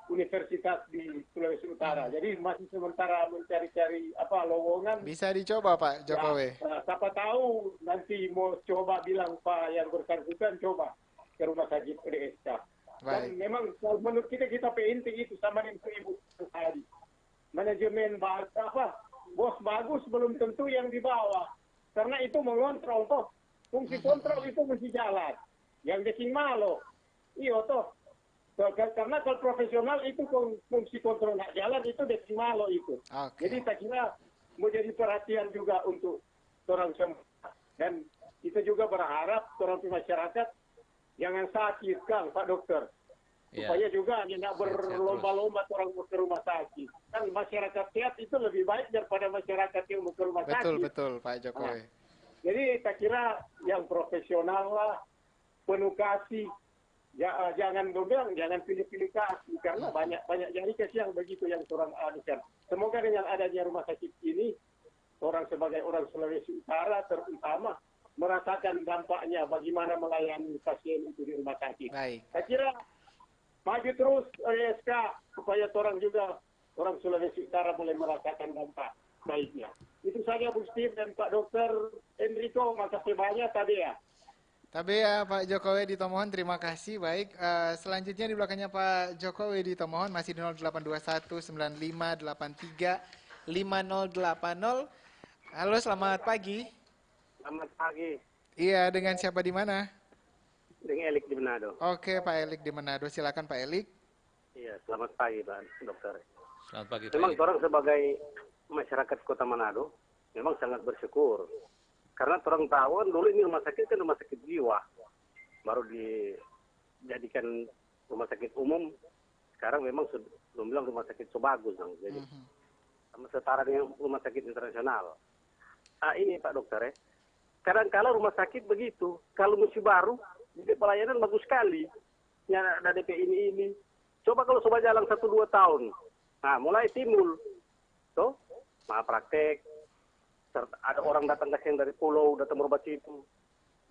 universitas di Sulawesi Utara. Jadi masih sementara mencari-cari lowongan. Bisa dicoba Pak Jokowi. Siapa tahu nanti mau coba bilang Pak yang bersangkutan coba ke rumah sakit PDSK. Dan memang menurut kita penting itu sama dengan Ibu tadi. Manajemen bos bagus belum tentu yang di bawah. Karena itu mengontrol toh. Fungsi kontrol itu mesti jalan. Yang deking malo. Iya toh. Karena kalau profesional itu fungsi kontrol nggak jalan itu deking malo itu. Jadi saya kira mau jadi perhatian juga untuk orang semua. Dan kita juga berharap orang masyarakat jangan sakit kan Pak Dokter. Supaya juga tidak berlomba-lomba orang ke rumah sakit. Kan masyarakat sehat itu lebih baik daripada masyarakat yang ke rumah sakit. Betul Pak Jokowi. Jadi saya kira yang profesional lah, penuh kasih. Jangan pilih-pilih kasih. Karena banyak jadi kasihan begitu yang orang adukan. Semoga dengan adanya rumah sakit ini, orang sebagai orang Sulawesi Utara terutama, merasakan dampaknya bagaimana melayani pasien itu di rumah sakit. Saya kira maju terus ODSK supaya orang Sulawesi Utara boleh merasakan dampak baiknya. Itu saja Bu Steve dan Pak Dr. Enrico, makasih banyak tadi ya. Pak Jokowi di Tomohon, terima kasih. Baik, selanjutnya di belakangnya Pak Jokowi di Tomohon masih di 0821 9583 5080. Halo, selamat pagi. Selamat pagi. Iya, dengan siapa di mana? Dengan Elik di Manado. Oke, Pak Elik di Manado. Silakan Pak Elik. Iya, selamat pagi Pak Dokter. Selamat pagi. Memang orang sebagai masyarakat Kota Manado memang sangat bersyukur. Karena orang tahu dulu ini rumah sakit kan rumah sakit jiwa. Baru dijadikan rumah sakit umum. Sekarang memang belum bilang rumah sakit so bagus. Jadi sama setara dengan rumah sakit internasional. Ini Pak Dokter ya. Kadang-kala rumah sakit begitu. Kalau masih baru, jadi pelayanan bagus sekali. Yang ada DP ini. Coba kalau coba jalan 1-2 tahun. Nah, mulai timbul. Tuh, praktek. Ada orang datang ke sini dari pulau, datang berobat itu.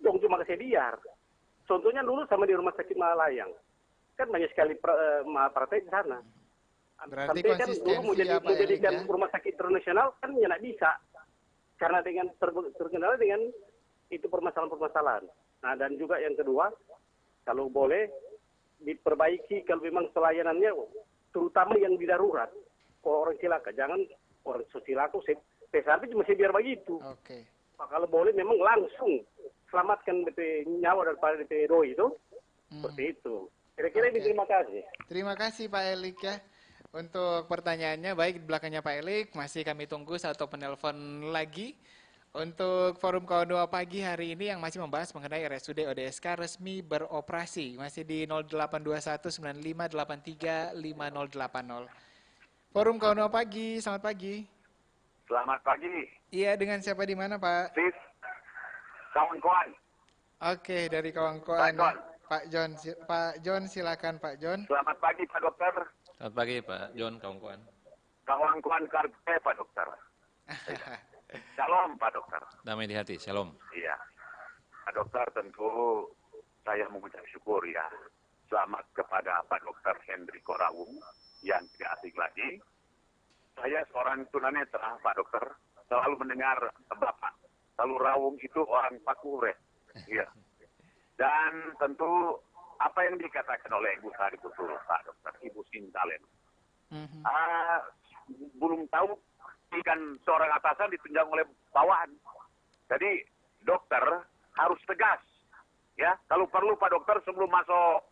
Dong cuma kasih biar. Contohnya dulu sama di rumah sakit Malayang. Kan banyak sekali praktek di sana. Berarti sampai kan dulu mau jadikan rumah sakit internasional kan ya nggak bisa. Karena dengan terkendala dengan itu permasalahan-permasalahan. Nah, dan juga yang kedua, kalau boleh diperbaiki kalau memang pelayanannya, terutama yang di darurat. Kalau orang cilaka, jangan orang cilaka, tapi masih biar begitu. Kalau boleh memang langsung selamatkan DP nyawa daripada DP doi itu. Seperti itu. Kira-kira ini terima kasih. Terima kasih Pak Elik ya. Untuk pertanyaannya, baik di belakangnya Pak Elik, masih kami tunggu satu penelpon lagi. Untuk forum kawan doa pagi hari ini yang masih membahas mengenai RSUD ODSK resmi beroperasi. Masih di 0821 9583 5080. Forum kawan doa pagi, selamat pagi. Selamat pagi. Iya, dengan siapa di mana Pak? Sis, kawan-kawan. Oke, dari kawan-kawan. Pak John, silakan Pak John. Selamat pagi Pak Dokter. Selamat pagi Pak John, kawan-kawan. Kawan-kawan Karpe Pak Dokter. Shalom Pak Dokter. Damai di hati, shalom. Iya. Pak Dokter, tentu saya mengucap syukur ya. Selamat kepada Pak Dokter Hendriko Rawung yang tidak asing lagi. Saya seorang tunanetra Pak Dokter, selalu mendengar Bapak. Lalu Rawung itu orang Pakure. Iya. Dan tentu apa yang dikatakan oleh Ibu tadi betul Pak Dokter, Ibu Sintalen. Belum tahu kan seorang atasan ditunjang oleh bawahan. Jadi dokter harus tegas. Ya, kalau perlu Pak Dokter sebelum masuk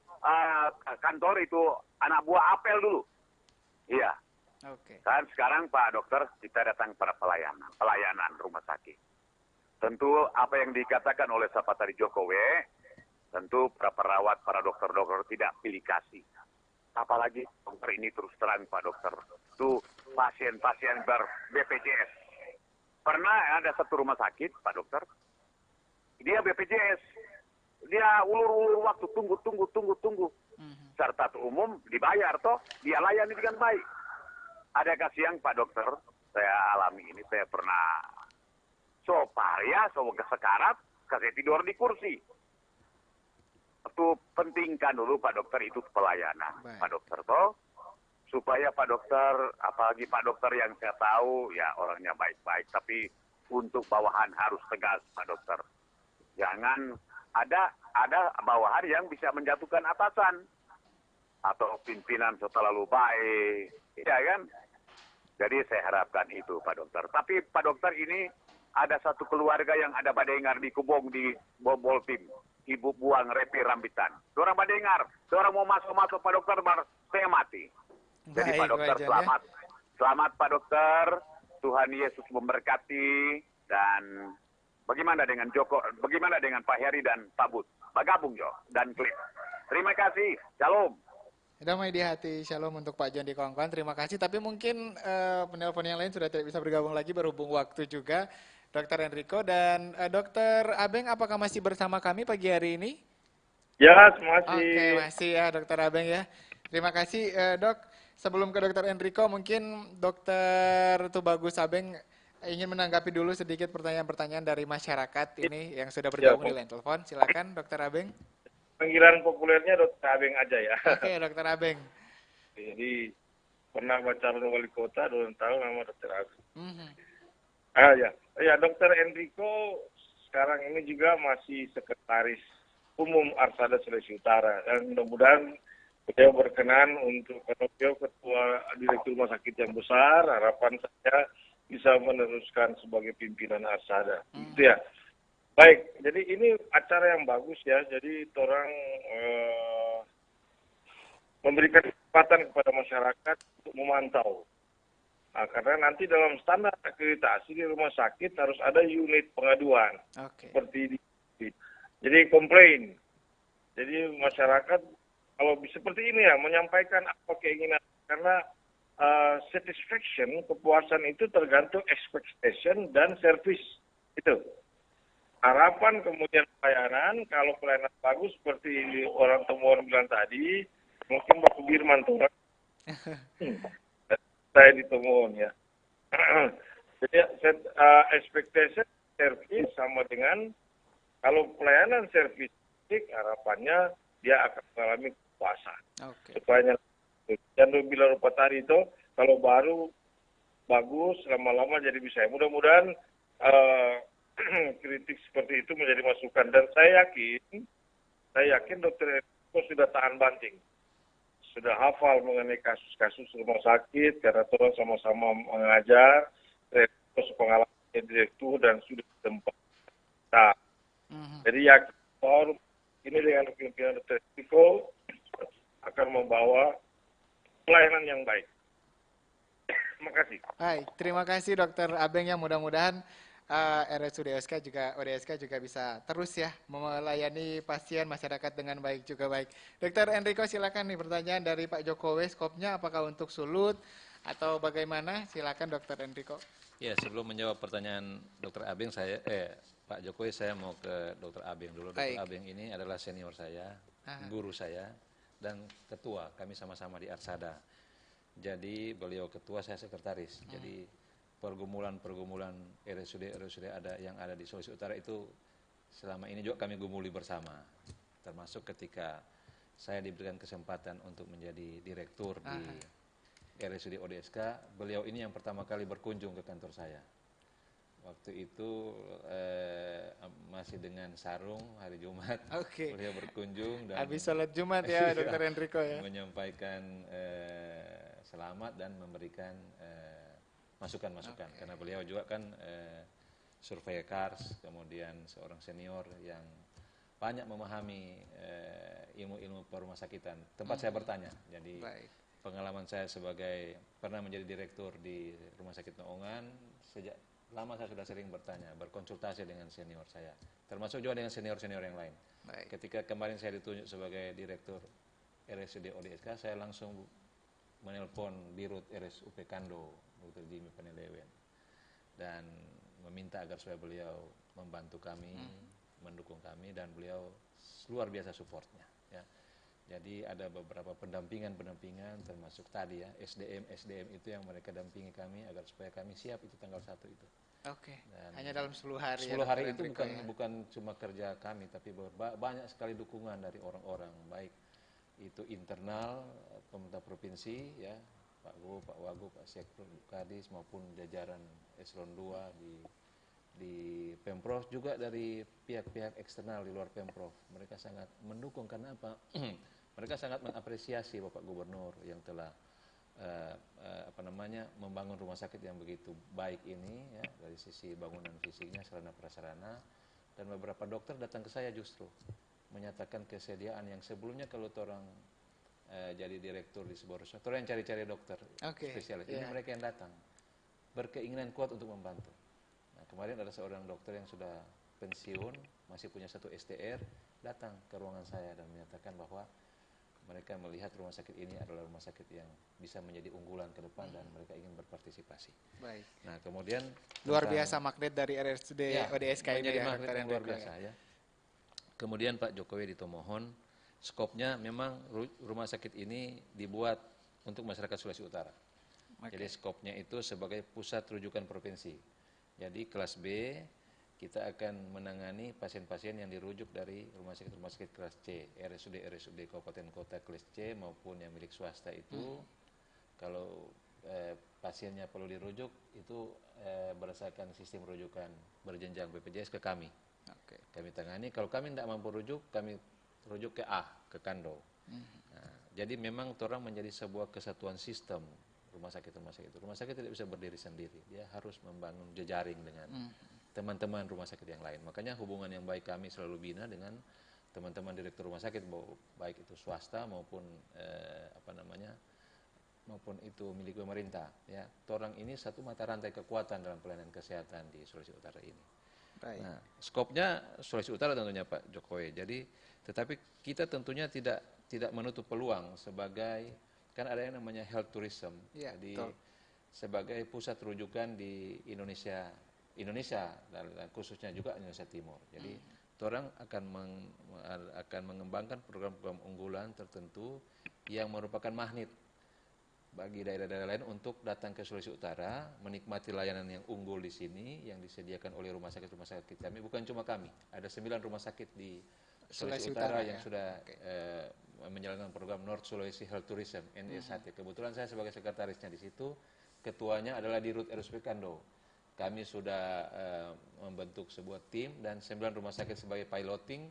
kantor itu anak buah apel dulu. Iya. Oke. Dan sekarang Pak Dokter kita datang pada pelayanan rumah sakit. Tentu apa yang dikatakan oleh sahabat tadi Jokowi, tentu para perawat, para dokter-dokter tidak pilih kasih. Apalagi dokter ini terus terang Pak Dokter. Itu pasien-pasien ber-BPJS. Pernah ada satu rumah sakit Pak Dokter, dia BPJS. Dia ulur-ulur waktu, tunggu. Serta umum dibayar toh, dia layani dengan baik. Adakah siang Pak Dokter, saya alami ini, saya pernah soparia, sekarat, kasih tidur di kursi. Itu pentingkan dulu Pak Dokter itu pelayanan. Baik. Pak Dokter toh, supaya Pak Dokter, apalagi Pak Dokter yang saya tahu, ya orangnya baik-baik, tapi untuk bawahan harus tegas Pak Dokter. Jangan ada bawahan yang bisa menjatuhkan atasan atau pimpinan terlalu baik, ya kan? Jadi saya harapkan itu Pak Dokter. Tapi Pak Dokter ini ada satu keluarga yang ada badengar di Kubong di Bobol Tim, Ibu Buang Repi Rambitan. Orang badengar, orang mau masuk Pak Dokter, saya mati. Jadi Pak Dokter selamat, selamat Pak Dokter. Tuhan Yesus memberkati. Dan bagaimana dengan Joko, bagaimana dengan Pak Heri dan Pak Bud? Pak Gabung Jo dan Klip. Terima kasih. Shalom. Damai di hati, shalom untuk Pak John di kawan-kawan. Terima kasih. Tapi mungkin penelpon yang lain sudah tidak bisa bergabung lagi berhubung waktu juga. Dokter Enrico dan Dokter Abeng, apakah masih bersama kami pagi hari ini? Ya, masih. Oke, masih ya Dokter Abeng ya. Terima kasih Dok. Sebelum ke Dokter Enrico, mungkin Dokter Tubagus Abeng ingin menanggapi dulu sedikit pertanyaan-pertanyaan dari masyarakat ini yang sudah bergabung di line telepon. Silakan Dokter Abeng. Panggilan populernya Dokter Abeng aja ya. Oke, Dokter Abeng. Jadi pernah calon wali kota 2 tahun nama Dokter Abeng. Ya, Dokter Enrico sekarang ini juga masih sekretaris umum Arsada Sulawesi Utara dan mudah-mudahan beliau berkenan untuk karena beliau ketua direktur rumah sakit yang besar, harapan saya bisa meneruskan sebagai pimpinan Arsada. Itu ya. Baik, jadi ini acara yang bagus ya. Jadi orang memberikan kesempatan kepada masyarakat untuk memantau. Nah, karena nanti dalam standar akreditasi di rumah sakit harus ada unit pengaduan. Seperti di. Jadi komplain. Jadi masyarakat kalau seperti ini ya menyampaikan apa keinginan, karena satisfaction, kepuasan itu tergantung expectation dan service itu. Harapan kemudian pelayanan, kalau pelayanan bagus seperti orang temuan bilang tadi, mungkin Bapak Birman tuh saya ditemukan ya. Jadi expectation service sama dengan kalau pelayanan service harapannya dia akan mengalami kepuasan. Supaya dan bilang Pak tadi itu kalau baru bagus lama-lama jadi bisa. Mudah-mudahan kritik seperti itu menjadi masukan dan saya yakin Dokter Enrico sudah tahan banting, sudah hafal mengenai kasus-kasus rumah sakit karena terus sama-sama mengajar, terus pengalaman direktur dan sudah tempat. Nah, jadi yakin forum ini dengan pimpinan Dokter Enrico akan membawa pelayanan yang baik. Terima kasih. Baik, terima kasih Dokter Abeng yang mudah-mudahan RSUD ODSK juga bisa terus ya melayani pasien masyarakat dengan baik juga baik. Dokter Enrico silakan nih pertanyaan dari Pak Jokowi, skopnya apakah untuk sulut atau bagaimana? Silakan Dokter Enrico. Ya, sebelum menjawab pertanyaan Dr. Abeng, Pak Jokowi, saya mau ke Dr. Abeng dulu. Dr. Abeng ini adalah senior saya, guru saya, dan ketua. Kami sama-sama di Arsada. Jadi beliau ketua, saya sekretaris. Jadi pergumulan-pergumulan RSUD yang ada di Sulawesi Utara itu selama ini juga kami gumuli bersama. Termasuk ketika saya diberikan kesempatan untuk menjadi direktur di RSUD ODSK, beliau ini yang pertama kali berkunjung ke kantor saya. Waktu itu masih dengan sarung hari Jumat, beliau berkunjung dan habis sholat Jumat ya Dr. Enrico ya, menyampaikan selamat dan memberikan masukan-masukan karena beliau juga kan survei Kars, kemudian seorang senior yang banyak memahami ilmu-ilmu perumahsakitan. Tempat saya bertanya, jadi pengalaman saya sebagai pernah menjadi direktur di Rumah Sakit Naungan, sejak lama saya sudah sering bertanya, berkonsultasi dengan senior saya, termasuk juga dengan senior-senior yang lain. Ketika kemarin saya ditunjuk sebagai direktur RSUD ODSK, saya langsung menelpon Dirut RSUP Kando, Dr. Jimmy Penelewen, dan meminta agar supaya beliau membantu kami, mendukung kami, dan beliau luar biasa supportnya. Ya. Jadi ada beberapa pendampingan termasuk tadi ya SDM itu yang mereka dampingi kami agar supaya kami siap itu tanggal 1 itu. Hanya dalam 10 hari. 10 hari itu bukan cuma kerja kami, tapi banyak sekali dukungan dari orang-orang, baik itu internal pemerintah provinsi ya, Pak Gub, Pak Wagub, Pak Sekpro, Kadis maupun jajaran Eselon 2 di Pemprov, juga dari pihak-pihak eksternal di luar Pemprov. Mereka sangat mendukung karena apa? Mereka sangat mengapresiasi Bapak Gubernur yang telah membangun rumah sakit yang begitu baik ini ya, dari sisi bangunan fisiknya, sarana prasarana, dan beberapa dokter datang ke saya justru menyatakan kesediaan yang sebelumnya kalau orang jadi direktur di sebuah rumah sakit, orang yang cari-cari dokter spesialis, ini mereka yang datang berkeinginan kuat untuk membantu. Nah, kemarin ada seorang dokter yang sudah pensiun, masih punya 1 STR, datang ke ruangan saya dan menyatakan bahwa mereka melihat rumah sakit ini adalah rumah sakit yang bisa menjadi unggulan ke depan dan mereka ingin berpartisipasi. Baik. Nah, kemudian luar biasa magnet dari RSUD ODSK ini ya, magnet yang luar biasa ya. Kemudian Pak Jokowi ditomohon, skopnya memang rumah sakit ini dibuat untuk masyarakat Sulawesi Utara. Jadi skopnya itu sebagai pusat rujukan provinsi. Jadi kelas B kita akan menangani pasien-pasien yang dirujuk dari rumah sakit kelas C, RSUD Kabupaten Kota kelas C maupun yang milik swasta itu. Kalau pasiennya perlu dirujuk itu berdasarkan sistem rujukan berjenjang BPJS ke kami. Kami tangani. Kalau kami tidak mampu rujuk, kami rujuk ke A, ke Kando. Nah, jadi memang orang menjadi sebuah kesatuan sistem rumah sakit itu. Rumah sakit tidak bisa berdiri sendiri, dia harus membangun jejaring dengan teman-teman rumah sakit yang lain. Makanya hubungan yang baik kami selalu bina dengan teman-teman direktur rumah sakit, baik itu swasta maupun maupun itu milik pemerintah. Ya, orang ini satu mata rantai kekuatan dalam pelayanan kesehatan di Sulawesi Utara ini. Nah, skopnya Sulawesi Utara tentunya Pak Jokowi. Jadi, tetapi kita tentunya tidak menutup peluang sebagai, kan ada yang namanya health tourism. Ya, jadi sebagai pusat rujukan di Indonesia dan khususnya juga Indonesia Timur. Jadi orang akan mengembangkan program-program unggulan tertentu yang merupakan magnet bagi daerah-daerah lain untuk datang ke Sulawesi Utara, menikmati layanan yang unggul di sini yang disediakan oleh rumah sakit kami. Bukan cuma kami, ada 9 rumah sakit di Sulawesi Utara yang sudah menjalankan program North Sulawesi Health Tourism NSHT. Kebetulan saya sebagai sekretarisnya di situ, ketuanya adalah Dirut RSUP Kando. Kami sudah membentuk sebuah tim dan 9 rumah sakit sebagai piloting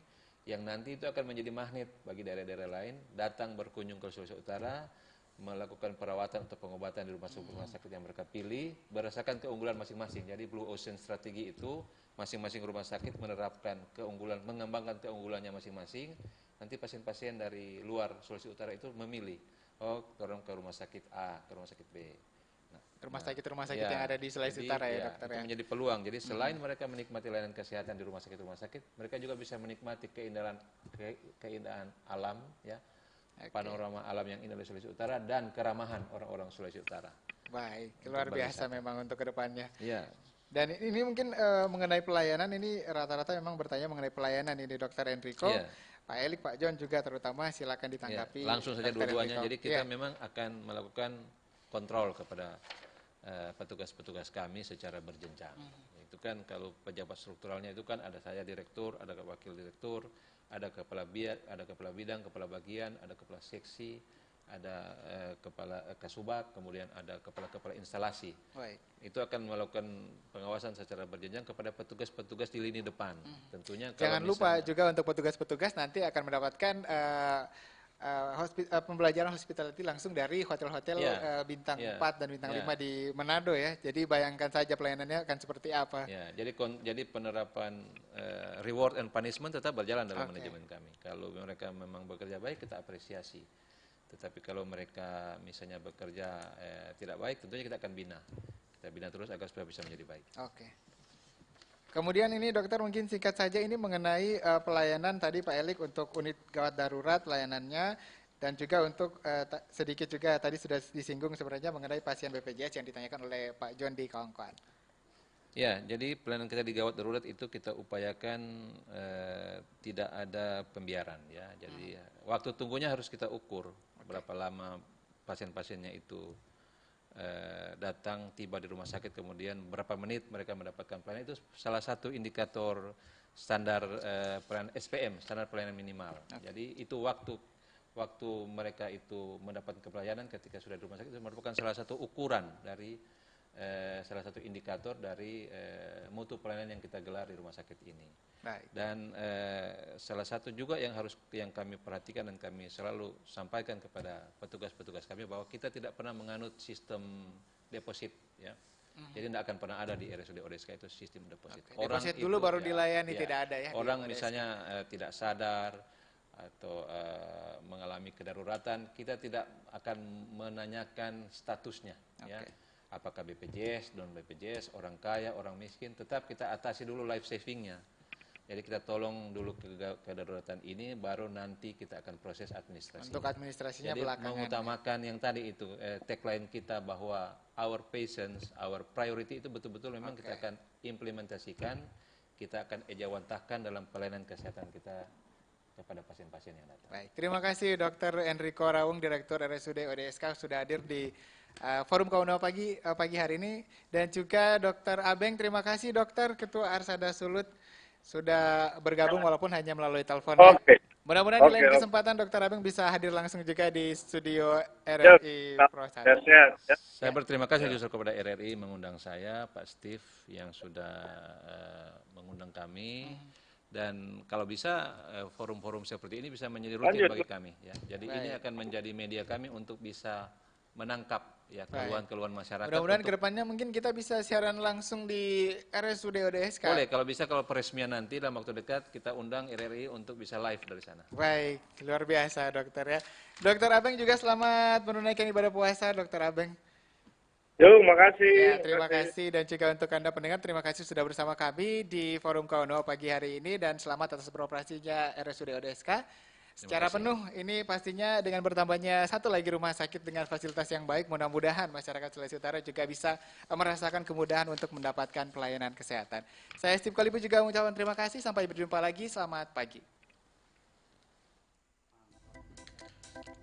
yang nanti itu akan menjadi magnet bagi daerah-daerah lain datang berkunjung ke Sulawesi Utara, melakukan perawatan atau pengobatan di rumah sakit yang mereka pilih berdasarkan keunggulan masing-masing. Jadi Blue Ocean strategi itu masing-masing rumah sakit menerapkan keunggulan, mengembangkan keunggulannya masing-masing. Nanti pasien-pasien dari luar Sulawesi Utara itu memilih, orang ke rumah sakit A, ke rumah sakit B. Rumah sakit yang ada di Sulawesi Utara ya dokter itu ya. menjadi peluang. Jadi selain mereka menikmati layanan kesehatan di rumah sakit, mereka juga bisa menikmati keindahan alam ya, panorama alam yang indah di Sulawesi Utara dan keramahan orang-orang Sulawesi Utara. Baik, luar biasa memang untuk kedepannya. Iya. Dan ini mungkin mengenai pelayanan, ini rata-rata memang bertanya mengenai pelayanan ini Dr. Enrico. Iya. Pak Elik, Pak John juga terutama silakan ditanggapi. Langsung saja Dr. dua-duanya. Enrico. Jadi kita memang akan melakukan kontrol kepada petugas-petugas kami secara berjenjang. Itu kan kalau pejabat strukturalnya itu kan ada saya direktur, ada wakil direktur, ada kepala bidang, kepala bagian, ada kepala seksi, ada kepala kasubag, kemudian ada kepala instalasi. Baik. Itu akan melakukan pengawasan secara berjenjang kepada petugas-petugas di lini depan. Tentunya Jangan lupa juga untuk petugas-petugas nanti akan mendapatkan pembelajaran hospitality langsung dari hotel-hotel bintang 4 dan bintang 5 di Manado ya. Jadi bayangkan saja pelayanannya akan seperti apa. Ya, jadi penerapan reward and punishment tetap berjalan dalam manajemen kami. Kalau mereka memang bekerja baik kita apresiasi. Tetapi kalau mereka misalnya bekerja tidak baik, tentunya kita akan bina. Kita bina terus agar supaya bisa menjadi baik. Oke. Kemudian ini dokter mungkin singkat saja ini mengenai pelayanan tadi Pak Elik untuk unit gawat darurat pelayanannya dan juga untuk sedikit juga tadi sudah disinggung sebenarnya mengenai pasien BPJS yang ditanyakan oleh Pak John di kawan-kawan. Ya, jadi pelayanan kita di gawat darurat itu kita upayakan tidak ada pembiaran ya. Jadi waktu tunggunya harus kita ukur berapa lama pasien-pasiennya itu datang tiba di rumah sakit, kemudian berapa menit mereka mendapatkan pelayanan. Itu salah satu indikator standar pelayanan SPM, standar pelayanan minimal. Jadi itu waktu mereka itu mendapatkan pelayanan ketika sudah di rumah sakit itu merupakan salah satu ukuran dari salah satu indikator dari mutu pelayanan yang kita gelar di rumah sakit ini. Baik. Dan salah satu juga yang kami perhatikan dan kami selalu sampaikan kepada petugas-petugas kami bahwa kita tidak pernah menganut sistem deposit ya. Jadi tidak akan pernah ada di RSUD ODSK itu sistem deposit. Orang deposit dulu baru dilayani tidak ada ya. Orang misalnya tidak sadar atau mengalami kedaruratan, kita tidak akan menanyakan statusnya ya. Apakah BPJS, non BPJS, orang kaya, orang miskin, tetap kita atasi dulu life savingnya. Jadi kita tolong dulu kedaruratan ini, baru nanti kita akan proses administrasi. Untuk administrasinya jadi belakangan. mengutamakan yang tadi itu tagline kita bahwa our patients, our priority itu betul-betul memang kita akan implementasikan, kita akan ejawantahkan dalam pelayanan kesehatan kita kepada pasien-pasien yang datang. Baik, terima kasih Dr. Enrico Raung, Direktur RSUD ODSK sudah hadir di Forum Kaum Muda pagi hari ini, dan juga Dr. Abeng. Terima kasih Dokter, Ketua Arsada Sulut sudah bergabung walaupun hanya melalui telepon. Oke. Mudah-mudahan di lain kesempatan Dr. Abeng bisa hadir langsung juga di studio RRI Pro 1. Saya berterima kasih justru kepada RRI mengundang saya, Pak Steve yang sudah mengundang kami. Dan kalau bisa forum-forum seperti ini bisa menjadi rutin bagi kami ya. Jadi ini akan menjadi media kami untuk bisa menangkap ya keluhan-keluhan masyarakat. Mudah-mudahan kedepannya mungkin kita bisa siaran langsung di RSUD ODSK. Boleh, kalau bisa, kalau peresmian nanti dalam waktu dekat kita undang RRI untuk bisa live dari sana. Baik, luar biasa dokter ya. Dokter Abeng juga selamat menunaikan ibadah puasa, Dokter Abeng. Yo, makasih. Ya, terima kasih dan juga untuk Anda pendengar, terima kasih sudah bersama kami di Forum Kauno pagi hari ini dan selamat atas beroperasinya RSUD ODSK. Secara penuh ini pastinya dengan bertambahnya satu lagi rumah sakit dengan fasilitas yang baik, mudah-mudahan masyarakat Sulawesi Utara juga bisa merasakan kemudahan untuk mendapatkan pelayanan kesehatan. Saya Steve Kalibu juga mengucapkan terima kasih, sampai berjumpa lagi, selamat pagi.